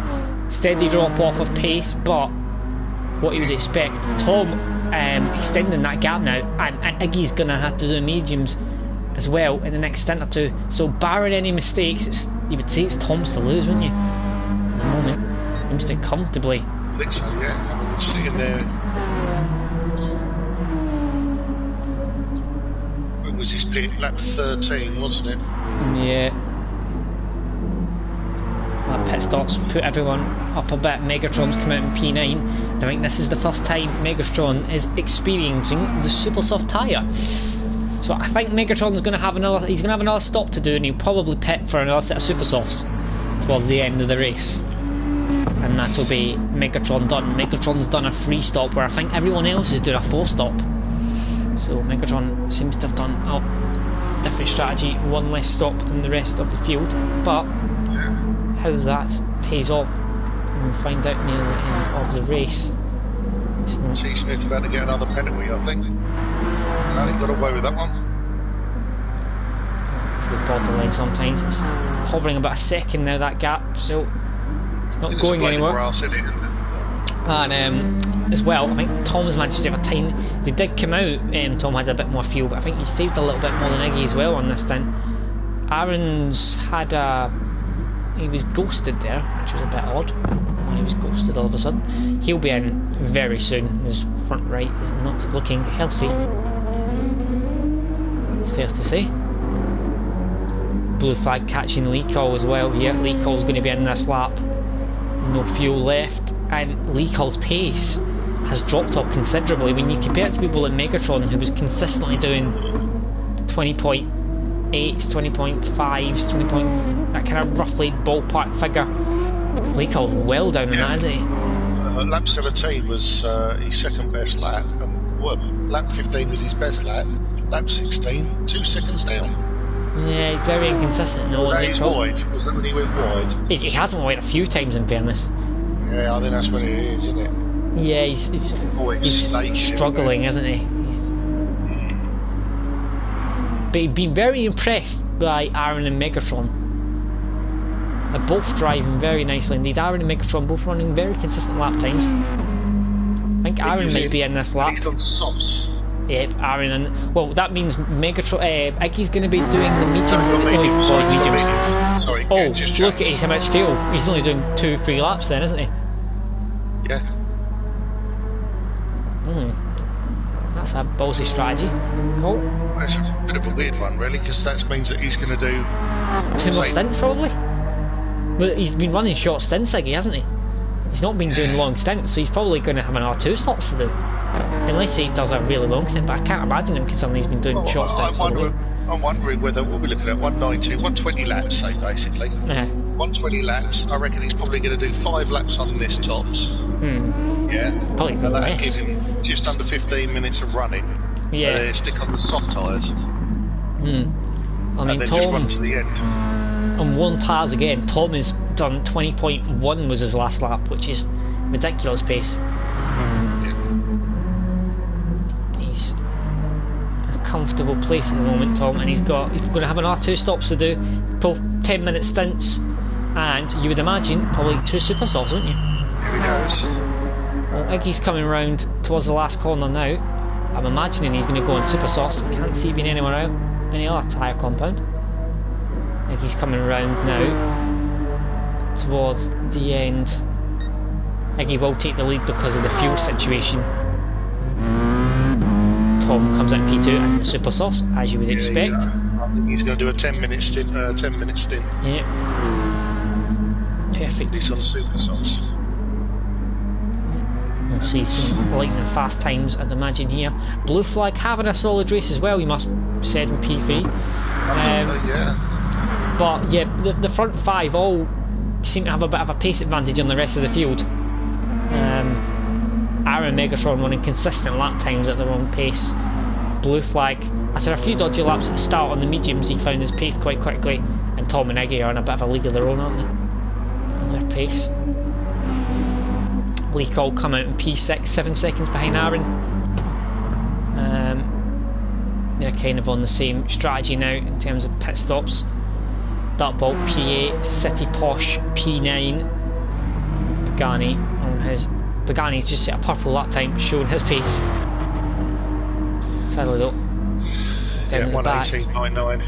Steady drop off of pace, but what you would expect. Tom extending that gap now, and Iggy's going to have to do mediums as well in the next stint or 2. So barring any mistakes, you would say it's Tom's to lose, wouldn't you? At the moment, seems to comfortably. I think so, yeah. I mean, sitting there. When was his pit? Lap 13, wasn't it? Yeah. That pit stops put everyone up a bit. Megatron's come out in P9. I think this is the first time Megatron is experiencing the super soft tyre. So I think Megatron's going to have another. He's going to have another stop to do, and he'll probably pit for another set of super softs towards the end of the race, and that'll be Megatron done. Megatron's done a 3 stop, where I think everyone else is doing a 4 stop. So Megatron seems to have done a different strategy, 1 less stop than the rest of the field. But how that pays off, we'll find out near the end of the race. T. Smith about to get another penalty, I think. And he got away with that one. Good borderline sometimes. It's hovering about a second now, that gap, so it's not going anywhere. Grass in it, isn't it? And as well, I think Tom's managed to have a time. They did come out, Tom had a bit more fuel, but I think he saved a little bit more than Iggy as well on this thing. Aaron's had he was ghosted there, which was a bit odd. Why he was ghosted all of a sudden. He'll be in very soon. His front right is not looking healthy. It's fair to say. Blue flag catching Lee Cole as well here. Lee Cole's going to be in this lap. No fuel left, and Lee Cole's pace has dropped off considerably when you compare it to people like Megatron, who was consistently doing 20.8s, 20.5s, 20. That kind of roughly ballpark figure. Lee Cole's well down on that, isn't he? Lap 17 was his second best lap, and lap 15 was his best lap. Lap 16, 2 seconds down. Yeah, he's very inconsistent. Was that his wide? Was that when he went wide? He hasn't wide a few times, in fairness. Yeah, I think that's when it is, isn't it? Yeah, he's struggling, isn't he? But he's been very impressed by Aaron and Megatron. They're both driving very nicely indeed. Aaron and Megatron both running very consistent lap times. I think Aaron might be in this lap. He's gone softs. Yep, Aaron, and well, that means Megatron. Iggy's going to be doing the mediums. Mediums. Sorry, oh, look at how much fuel. He's only doing 2-3 laps then, isn't he? Yeah. That's a ballsy strategy. Cool. That's a bit of a weird one, really, because that means that he's going to do 2 more stints, probably. But he's been running short stints, Iggy, hasn't he? He's not been doing long stints, so he's probably going to have an R2 stops to do. Unless he does a really long stint, but I can't imagine him considering he's been doing short stints. I'm wondering whether we'll be looking at 190, 120 laps, say, basically. 120 laps. I reckon he's probably going to do 5 laps on this tops. Yeah. Probably and that'll give him just under 15 minutes of running. Yeah. Stick on the soft tyres. I mean, and then Tom, just run to the end. On 1 tyres again, Tom has done 20.1 was his last lap, which is ridiculous pace. He's in a comfortable place at the moment, Tom, and he's going to have an R2 stops to do, 10-minute stints, and you would imagine probably 2 super softs, wouldn't you? Here he goes. Well, Iggy's coming round towards the last corner now. I'm imagining he's going to go on super softs. Can't see being anywhere out any other tyre compound. Iggy's coming round now towards the end. Iggy will take the lead because of the fuel situation. Tom comes in P2 and the super softs, as you would expect. I think he's going to do a 10-minute stint. Yeah. Perfect. He's on super softs. We'll see some lightning fast times, I'd imagine here. Blue flag having a solid race as well, you must have said in P3. Yeah. But yeah, the front 5 all seem to have a bit of a pace advantage on the rest of the field. Aaron and Megatron running consistent lap times at their own pace. Blue flag, after a few dodgy laps at the start on the mediums, he found his pace quite quickly, and Tom and Iggy are on a bit of a league of their own, aren't they? On their pace. Lee Cole come out in P6, 7 seconds behind Aaron. They're kind of on the same strategy now in terms of pit stops. Dartbolt P8, City Posh P9. Pagani's just set a purple lap time showing his pace. Sadly though. Yeah, 1:18.9.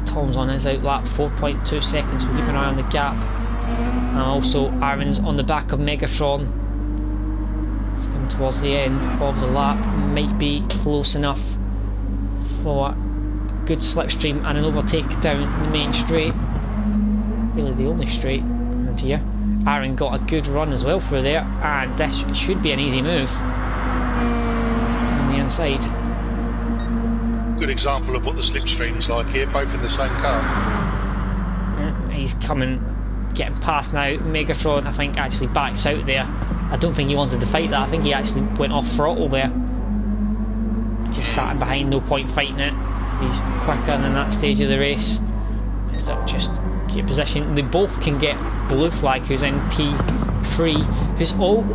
Tom's on his out lap, 4.2 seconds, we'll keep an eye on the gap. And also Aaron's on the back of Megatron. He's coming towards the end of the lap, might be close enough for a good slipstream and an overtake down the main straight. Really the only straight around here. Aaron got a good run as well through there, and this should be an easy move on the inside. Good example of what the slipstream's like here, both in the same car. He's getting past now. Megatron, I think, actually backs out there. I don't think he wanted to fight that. I think he actually went off throttle there. Just sat in behind, no point fighting it. He's quicker than that stage of the race. So just keep position. They both can get Blue flag, who's in P3,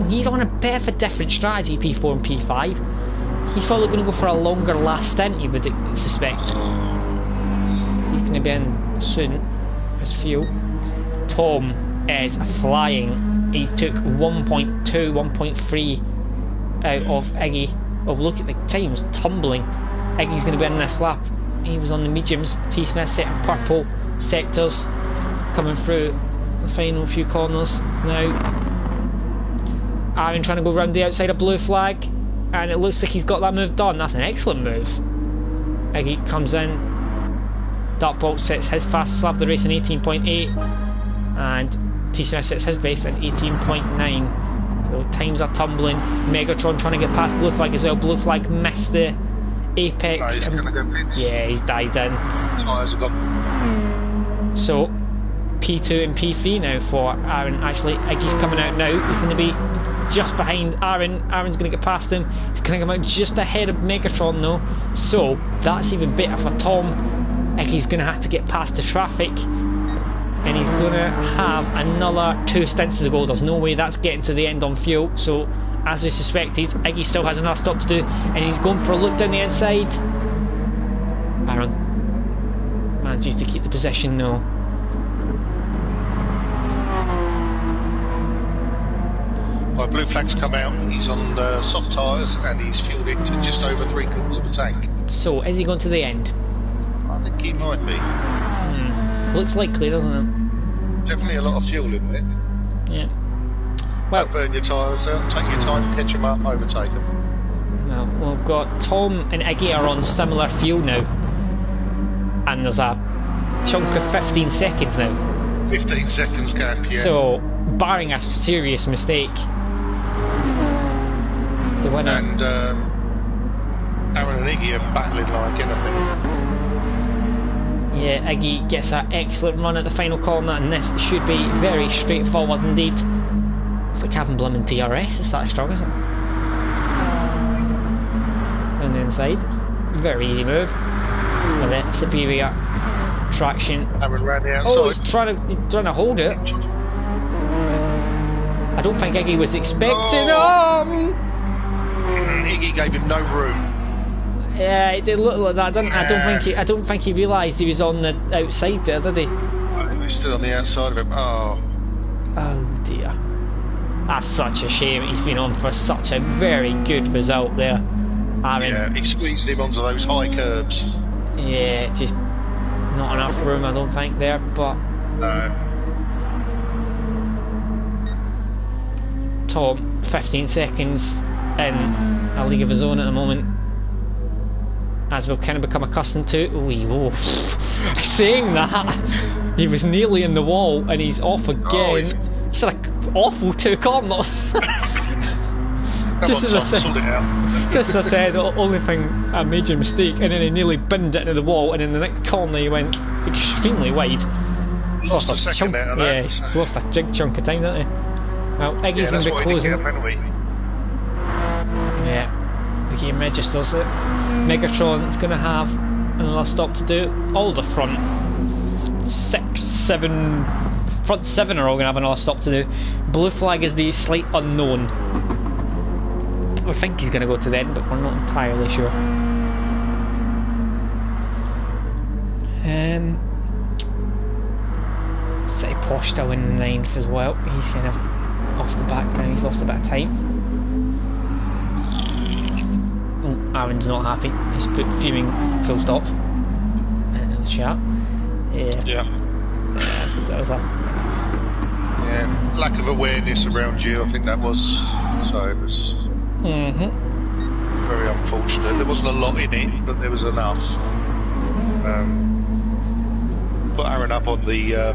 he's on a bit of a different strategy, P4 and P5. He's probably going to go for a longer last stint, you would suspect. He's going to be in soon as fuel. Tom is flying. He took 1.2, 1.3 out of Iggy. Oh, look at the times tumbling. Iggy's going to be in this lap He was on the mediums. T Smith setting purple sectors, coming through the final few corners now. Aaron trying to go round the outside of blue flag, and it looks like he's got that move done. That's an excellent move. Iggy comes in. Dark Bolt sets his fastest lap of the race in 18.8, and T Smith sets his base in 18.9. So times are tumbling. Megatron trying to get past blue flag as well. Blue flag missed the apex. No, he's going to go pits. Yeah, he's died in. Tyres are gone. So P2 and P3 now for Aaron. Actually, Iggy's coming out now. He's going to be just behind Aaron. Aaron's going to get past him. He's going to come out just ahead of Megatron though. So that's even better for Tom. Iggy's going to have to get past the traffic, and he's going to have another 2 stints to go. There's no way that's getting to the end on fuel. So as we suspected, Iggy still has another stop to do, and he's going for a look down the inside. Aaron manages to keep the position though. Well, blue flag's come out. He's on soft tyres, and he's fueled it to just over 3/4 of a tank. So is he going to the end? I think he might be. Looks likely, doesn't it? Definitely a lot of fuel in there. Yeah. Well, don't burn your tyres out. Take your time, catch them up, overtake them. Well, we've got Tom and Iggy are on similar fuel now, and there's a chunk of 15 seconds now. 15 seconds gap, yeah. So, barring a serious mistake, the winner. And Aaron and Iggy are battling like anything. Yeah, Iggy gets an excellent run at the final corner, and this should be very straightforward indeed. It's like having blooming TRS, it's that strong, isn't it? On the inside, very easy move with it, superior traction. Aaron ran the outside. Oh, he's trying to hold it. I don't think Iggy was expecting. Iggy gave him no room. Yeah, it did look like that, didn't it? I don't think he realised he was on the outside there, did he? I think he's still on the outside of him. Oh dear. That's such a shame. He's been on for such a very good result there. Yeah, he squeezed him onto those high curbs. Yeah, just not enough room, I don't think, there, but... Tom, 15 seconds in a league of his own at the moment, as we've kind of become accustomed to. Saying that, he was nearly in the wall and he's off again. He's had an awful 2 corners. Just as I said, the only thing, a major mistake, and then he nearly binned it into the wall, and in the next corner he went extremely wide. Lost a second out of that. Yeah, he's lost a big chunk of time, didn't he? Well, Iggy's going to be closing. Yeah, the game registers it. Megatron's going to have another stop to do. All the front 7 are all going to have another stop to do. Blue flag is the slight unknown. I think he's going to go to the end, but we're not entirely sure. City Posh still in 9th as well. He's kind of off the back now, he's lost a bit of time. Oh, Aaron's not happy. He's put fuming full stop in the chat. Yeah. That was that. Yeah, lack of awareness around you, I think that was. So it was very unfortunate. There wasn't a lot in it, but there was enough. Put Aaron up on the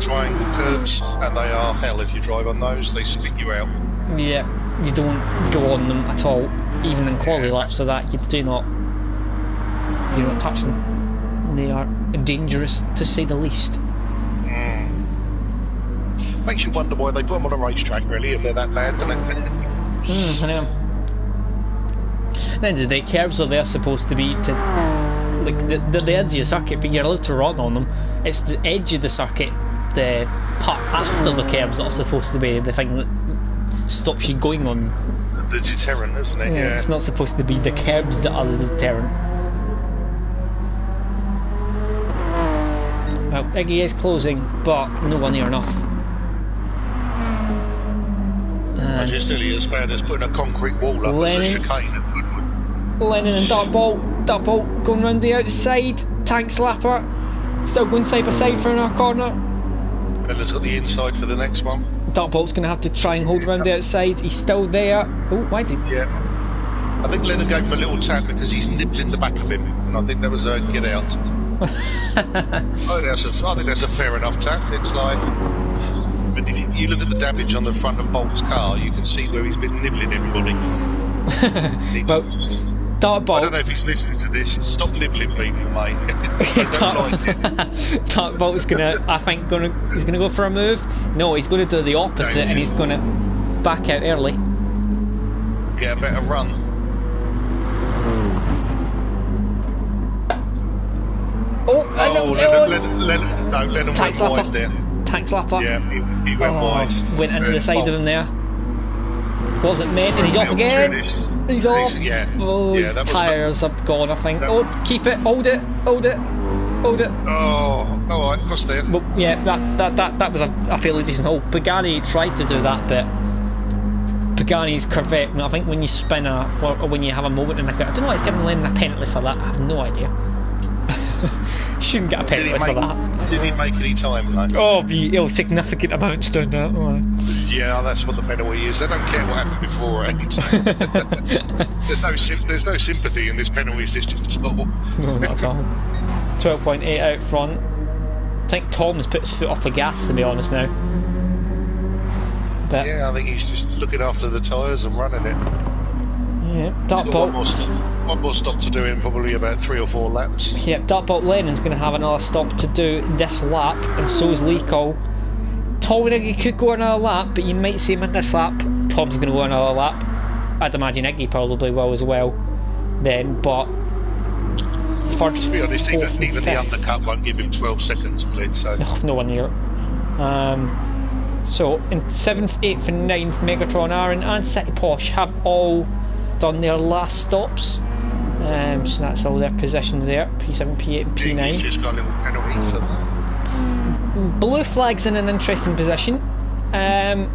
triangle curves, and they are hell if you drive on those. They spit you out. Yeah, you don't go on them at all, even in quality laps, so that you do not touch them. They are dangerous, to say the least. Makes you wonder why they put them on a racetrack, really, if they're that bad, doesn't it? I know. At the end of the day, curbs are there supposed to be to, like, the edge of the circuit, but you're allowed to run on them. It's the edge of the circuit, the part after the curbs, that are supposed to be the thing that stops you going on. The deterrent, isn't it? Yeah. It's not supposed to be the curbs that are the deterrent. Well, Iggy is closing, but nowhere near enough. It's nearly as bad as putting a concrete wall up as a chicane at Goodwood. Lennon and Dark Bolt Dark Bolt going round the outside. Tank Slapper still going side by side for another corner. Leonard's got the inside for the next one. Dark Bolt's going to have to try and hold around the outside. He's still there. Oh, why did... Yeah. I think Leonard gave him a little tap because he's nibbling the back of him, and I think that was a get out. I think that's a fair enough tap. It's like, but if you look at the damage on the front of Bolt's car, you can see where he's been nibbling everybody. Well, Dark Bolt. I don't know if he's listening to this. Stop nibbling people, mate. I don't like it. Dark Bolt's gonna, I think, he's gonna go for a move. No, he's gonna do the opposite, and he's gonna back out early. Get a better run. Lennon went wide there. Tank Slapper. Yeah, he went wide. Went into the side of him there. Wasn't meant, and he's off again. He's off. Yeah. Oh, his tyres are gone, I think. Oh, keep it. Hold it. Hold it. Hold it. Oh, alright, cross there. Well, yeah, that was a fairly decent hold. Pagani tried to do that, but Pagani's Corvette, I think when you spin or when you have a moment in the car, I don't know why he's giving Lennon a penalty for that. I have no idea. Shouldn't get a penalty for that. Did he make any time though? Oh, significant amounts down that. Oh. Yeah, that's what the penalty is. They don't care what happened before, right? There's no sympathy in this penalty system at all. No, not at all. 12.8 out front. I think Tom's put his foot off the gas, to be honest now. But yeah, I think he's just looking after the tyres and running it. Yeah, Dark Bolt. One more stop to do in probably about 3 or 4 laps. Yeah, Dark Bolt Lennon's going to have another stop to do this lap, and so is Lico. Tom and Iggy could go another lap, but you might see him in this lap. Tom's going to go another lap. I'd imagine Iggy probably will as well then, but to be honest, even the undercut won't give him 12 seconds split, so no one near it. So in 7th, 8th and 9th, Megatron, Aaron and City Posh have all done their last stops. So that's all their positions there, P7, P8 and P9. He's just got a little penalty for that. Blue Flag's in an interesting position.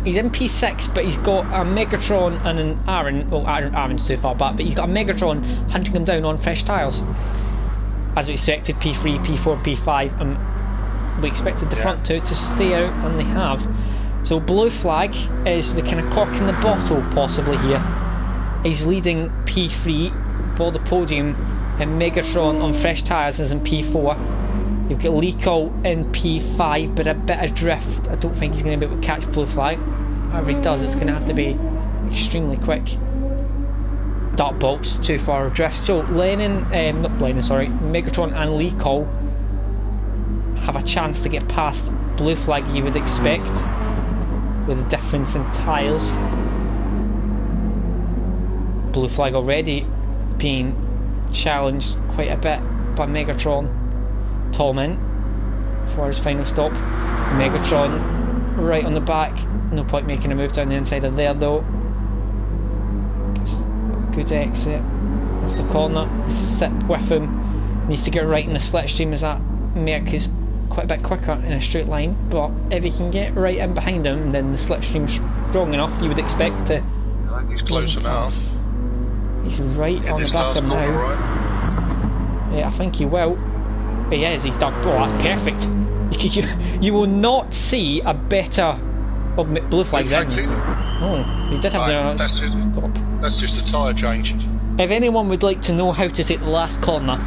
He's in P6, but he's got a Megatron and an Aaron. Well, Aaron's too far back, but he's got a Megatron hunting him down on fresh tyres. As we expected, P3, P4 and P5, and we expected the front two to stay out, and they have. So Blue Flag is the kind of cork in the bottle possibly here. He's leading P3 for the podium, and Megatron on fresh tyres is in P4. You've got Lico in P5, but a bit of drift. I don't think he's going to be able to catch Blue Flag. However he does, it's going to have to be extremely quick. Dark Bolt's too far of drift. So Megatron and Lico have a chance to get past Blue Flag, you would expect, with a difference in tyres. Blue Flag already being challenged quite a bit by Megatron. Tom in for his final stop. Megatron right on the back. No point making a move down the inside of there though. Good exit off the corner. Sit with him. Needs to get right in the slipstream as that Merc is quite a bit quicker in a straight line. But if he can get right in behind him, then the slipstream's strong enough, you would expect to. I think he's close enough. He's right on the back of him now. Right. Yeah, I think he will. He is, he's done. Oh, that's perfect. You will not see a better Blue Flag's in. Oh, he did have the stop. That's just a tyre change. If anyone would like to know how to take the last corner,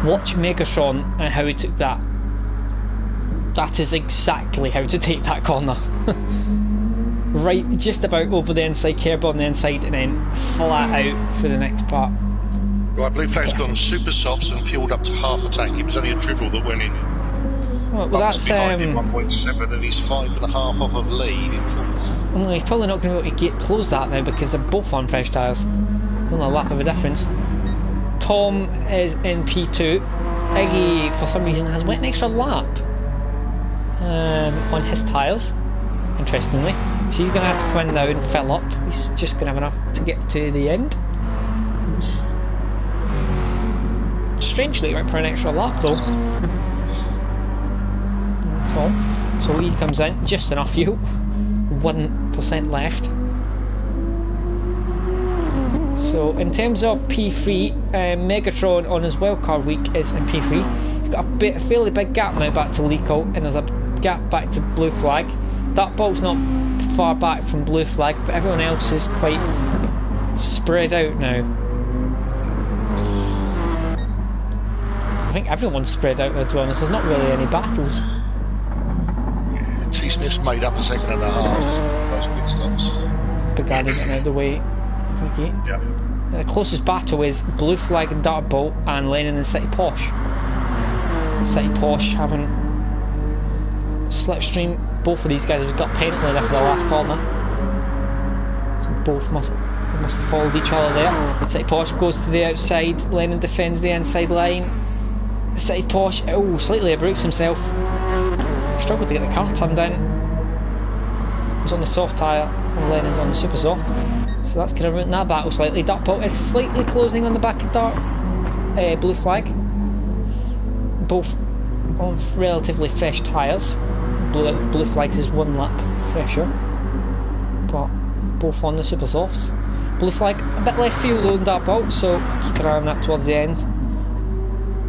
watch Megatron and how he took that. That is exactly how to take that corner. Right, just about over the inside, curb on the inside, and then flat out for the next part. Right, Blue Flag's gone super softs and fueled up to half a tank. It was only a dribble that went in. Well, that's behind him 1.7, and he's 5.5 off of lead in fourth. Well, he's probably not going to be able to close that now because they're both on fresh tyres. Only a lap of a difference. Tom is in P2. Iggy, for some reason, has went an extra lap on his tyres, interestingly. So he's going to have to come in now and fill up. He's just going to have enough to get to the end. Strangely, he went for an extra lap though. Tom. So he comes in, just enough fuel. 1% left. So in terms of P3, Megatron on his wildcard week is in P3. He's got a fairly big gap now back to Lico, and there's a gap back to Blue Flag. Dartbolt's not far back from Blue Flag, but everyone else is quite spread out now. I think everyone's spread out now, to be honest. There's not really any battles. Yeah, T-Smith's made up a second and a half. Those pit stops. Pagani getting out of the way. Okay. Yep. The closest battle is Blue Flag and Dartbolt, and Lennon and City Posh. City Posh having slipstream. Both of these guys have got penalty there for the last corner. So both must have followed each other there. City Posh goes to the outside. Lennon defends the inside line. City Posh, oh, slightly breaks himself. Struggled to get the car turned in. He's on the soft tyre and Lennon's on the super soft. So that's kind of ruined that battle slightly. Dartbolt is slightly closing on the back of Blue Flag. Both on relatively fresh tyres. Blue Flag's is 1 lap fresher, but both on the super softs. Blue Flag a bit less fuel though than Dartbolt, so keep an eye on that towards the end.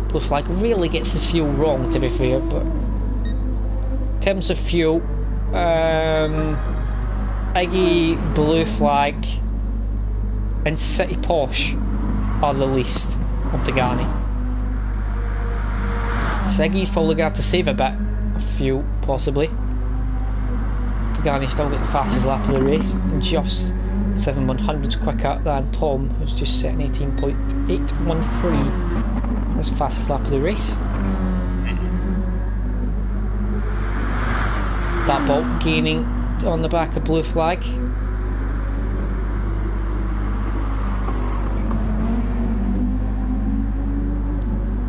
Blue Flag really gets his fuel wrong, to be fair, but in terms of fuel, Iggy, Blue Flag and City Posh are the least on Pagani. So Iggy's probably going to have to save a bit of fuel, possibly. Pagani still got the fastest lap of the race, and just 7/100ths quicker than Tom, who's just set an 18.813. That's the fastest lap of the race. Dartbolt gaining on the back of Blue Flag.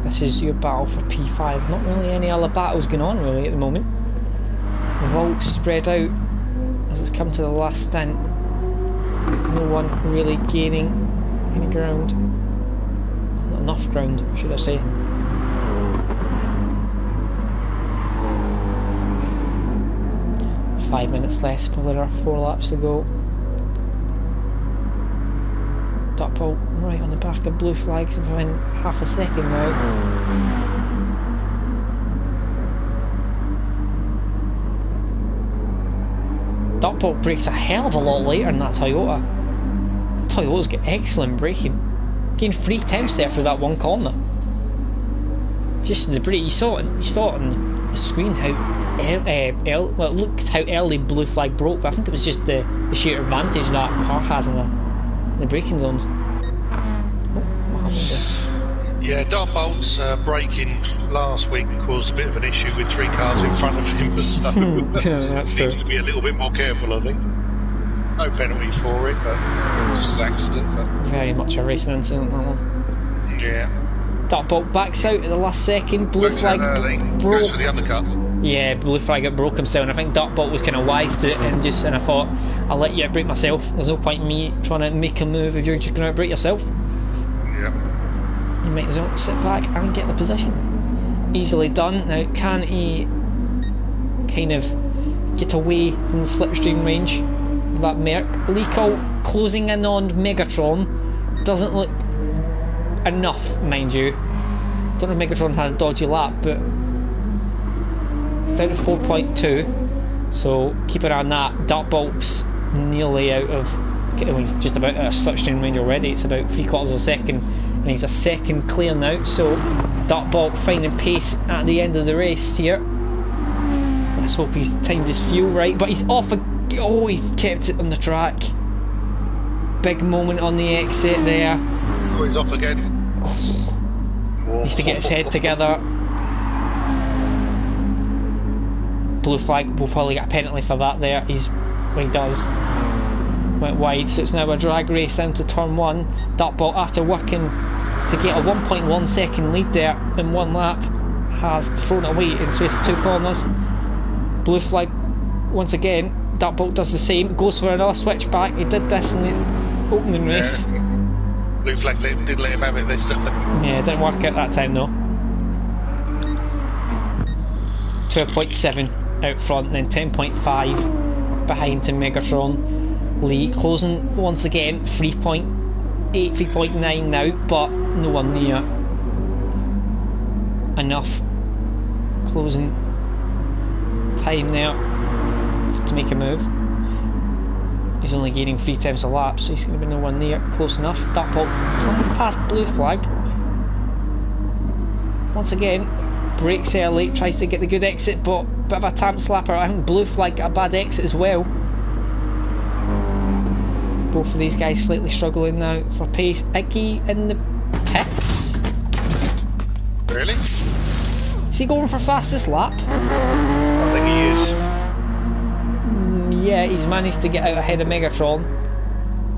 This is your battle for P5. Not really any other battles going on really at the moment. They've all spread out as it's come to the last stint. No one really gaining any ground. Not enough ground, should I say. Five minutes left, probably there are 4 laps to go. Dartbolt right on the back of Blue Flags within half a second now. Dartbolt brakes a hell of a lot later than that Toyota. Toyota's got excellent braking. Gained 3 tenths there through that one corner. Just the brake, you saw it on the screen how well, it looked how early Blue Flag broke, but I think it was just the sheer advantage that car has in the braking zones. Yeah, Dartbolt's braking last week caused a bit of an issue with 3 cars in front of him, so he needs to be a little bit more careful, I think. No penalty for it, but just an accident. But very much a racing incident, that one. Yeah. Dartbolt backs out at the last second. Blue Flag broke. Goes for the undercut. Yeah, Blue Flag broke himself, and I think Dartbolt was kind of wise to it, and I thought, I'll let you outbrake myself. There's no point in me trying to make a move if you're just going to outbrake yourself. Yeah. You might as well sit back and get the position. Easily done. Now, can he kind of get away from the slipstream range of that Merc? Lico closing in on Megatron. Doesn't look enough, mind you. Don't know if Megatron had a dodgy lap, but it's down to 4.2, so keep an eye on that. Dartbolt's nearly out of, he's just about out of slipstream range already. It's about 3/4 of a second, and he's a second clear now, so Dartbolt finding pace at the end of the race here. Let's hope he's timed his fuel right, but he's off oh, he's kept it on the track. Big moment on the exit there. Oh, he's off again. Needs to get his head together. Blue Flag will probably get a penalty for that there. When he does. Went wide, so it's now a drag race down to turn 1. Dartbolt, after working to get a 1.1 second lead there in 1 lap, has thrown it away in the space of 2 corners. Blue Flag, once again, Dartbolt does the same, goes for another switchback. He did this in the opening race. Blue Flag didn't let him have it this time. Yeah, it didn't work out that time though. 12.7 out front, and then 10.5 behind to Megatron. Lee closing once again, 3.2 3.8, 3.9 now, but nowhere near enough closing time there to make a move. He's only gaining 3 times a lap, so he's going to be nowhere near close enough. Dartbolt coming past Blue Flag. Once again, brakes early, tries to get the good exit, but bit of a tamp slapper. I think Blue Flag got a bad exit as well. Both of these guys slightly struggling now for pace. Iggy in the pits. Really? Is he going for fastest lap? I think he is. Yeah, he's managed to get out ahead of Megatron.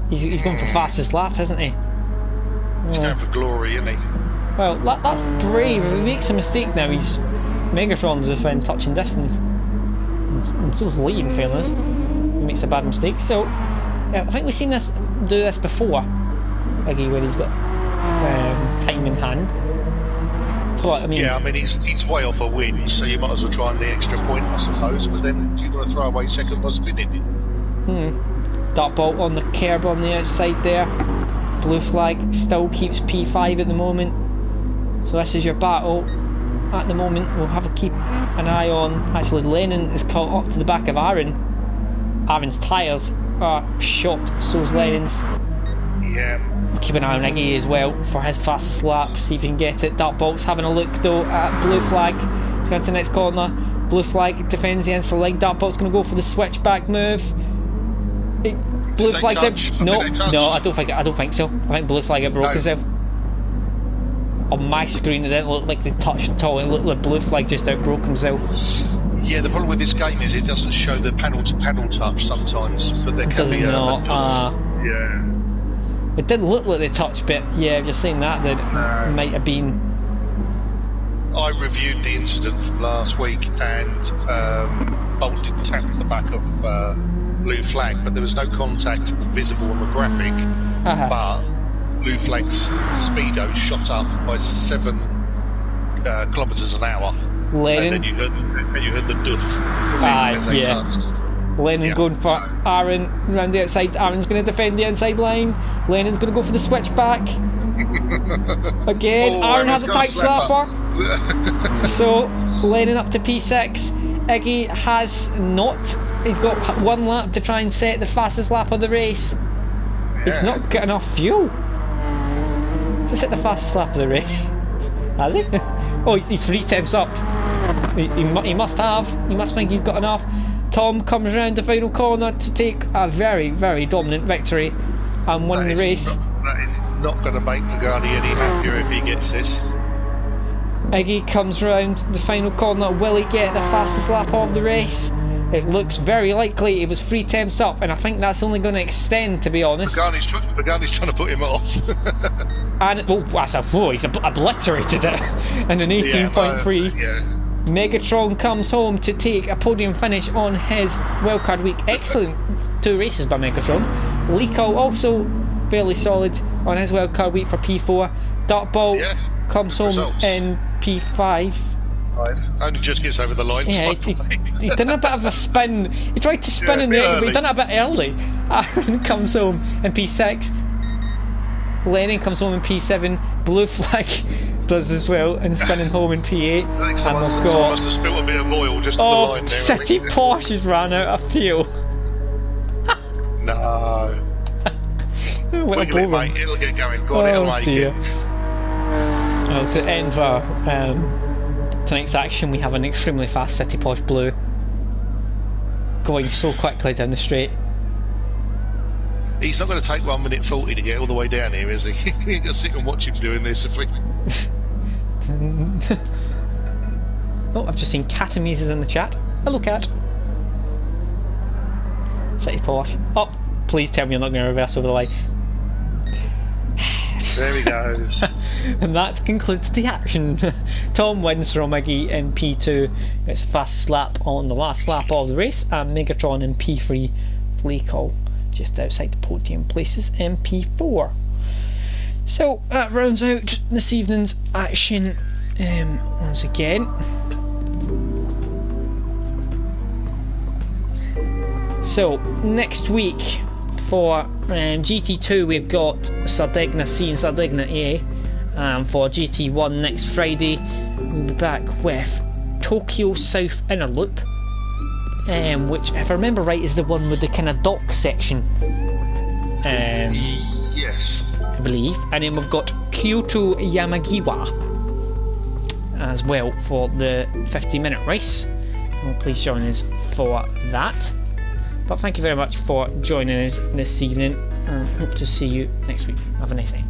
He's going for fastest lap, isn't he? He's going for glory, isn't he? Well, that's brave. If he makes a mistake now, Megatron's within touching distance. And so's Lee, in fairness. He makes a bad mistake. So, I think we've seen do this before, Iggy, when he's got time in hand. But, I mean, yeah, I mean he's way off a win, so you might as well try and the extra point, I suppose. But then you've got to throw away second by spinning. Dartbolt on the curb on the outside there. Blue Flag still keeps P5 at the moment. So this is your battle at the moment. We'll have to keep an eye on. Actually, Lennon is caught up to the back of Aaron. Aaron's tyres are shot, so's Lennon's. Yeah. We'll keep an eye on Iggy as well for his fastest lap, see if he can get it. Dartbolt's having a look though at Blue Flag. He's going to the next corner. Blue Flag defends the inside line. Dartbolt's going to go for the switchback move. Blue Flag's out. No, I don't think so. I think Blue Flag broke himself. On my screen, it didn't look like they touched at all. It looked like Blue Flag just outbroke himself. Yeah, the problem with this game is it doesn't show the panel-to-panel touch sometimes, but there can be a yeah. It didn't look like they touched, but yeah, if you're saying that, then it might have been. I reviewed the incident from last week, and Bolt did tap the back of Blue Flag, but there was no contact visible on the graphic. But Blue Flag's speedo shot up by 7 kilometres an hour. Lennon. And then you heard the doof as they touched. Lennon going for Aaron around the outside. Aaron's going to defend the inside line. Lennon's going to go for the switchback. Again, Aaron has a tight slapper. So, Lennon up to P6. Iggy has not. He's got 1 lap to try and set the fastest lap of the race. Yeah. He's not got enough fuel to set the fastest lap of the race. Has he? Oh, he's 3 times up. He must have. He must think he's got enough. Tom comes around the final corner to take a very, very dominant victory and win the race. That is not going to make Pagani any happier if he gets this. Iggy comes round the final corner. Will he get the fastest lap of the race? It looks very likely. He was 3 times up, and I think that's only going to extend, to be honest. Pagani's trying to put him off. And he's obliterated it in an 18.3. Yeah. Megatron comes home to take a podium finish on his wildcard week. Excellent 2 races by Megatron. Lico also fairly solid on his wildcard week for P4. Dartbolt comes home in P5. Only just gets over the line. Yeah, he's done a bit of a spin. He tried to spin in the end, but he done it a bit early. Aaron comes home in P6. Lennon comes home in P7. Blue Flag does as well and spinning home in P8. I think someone must have spilt a bit of oil just on the line there. City Porsche has ran out of fuel. No. Wiggle it, mate. It'll get going. God, it'll make it. Well, to end our tonight's action, we have an extremely fast City Porsche Blue going so quickly down the straight. He's not going to take 1 minute 40 to get all the way down here, is he? You can sit and watch him doing this. Oh, I've just seen Cat Amuses in the chat. Hello, Cat. City Porsche. Oh, please tell me you're not going to reverse over the line. There he goes. And that concludes the action. Tom wins from Iggy in P2. It's the fastest lap on the last lap of the race, and Megatron in P3. Leacoll just outside the podium places in P4. So that rounds out this evening's action once again. So next week for GT2 we've got Sardegna C and Sardegna A. For GT1 next Friday we'll be back with Tokyo South Inner Loop, which if I remember right is the one with the kind of dock section. Yes. I believe. And then we've got Kyoto Yamagiwa as well for the 50-minute race. Well, please join us for that. But thank you very much for joining us this evening, and hope to see you next week. Have a nice day.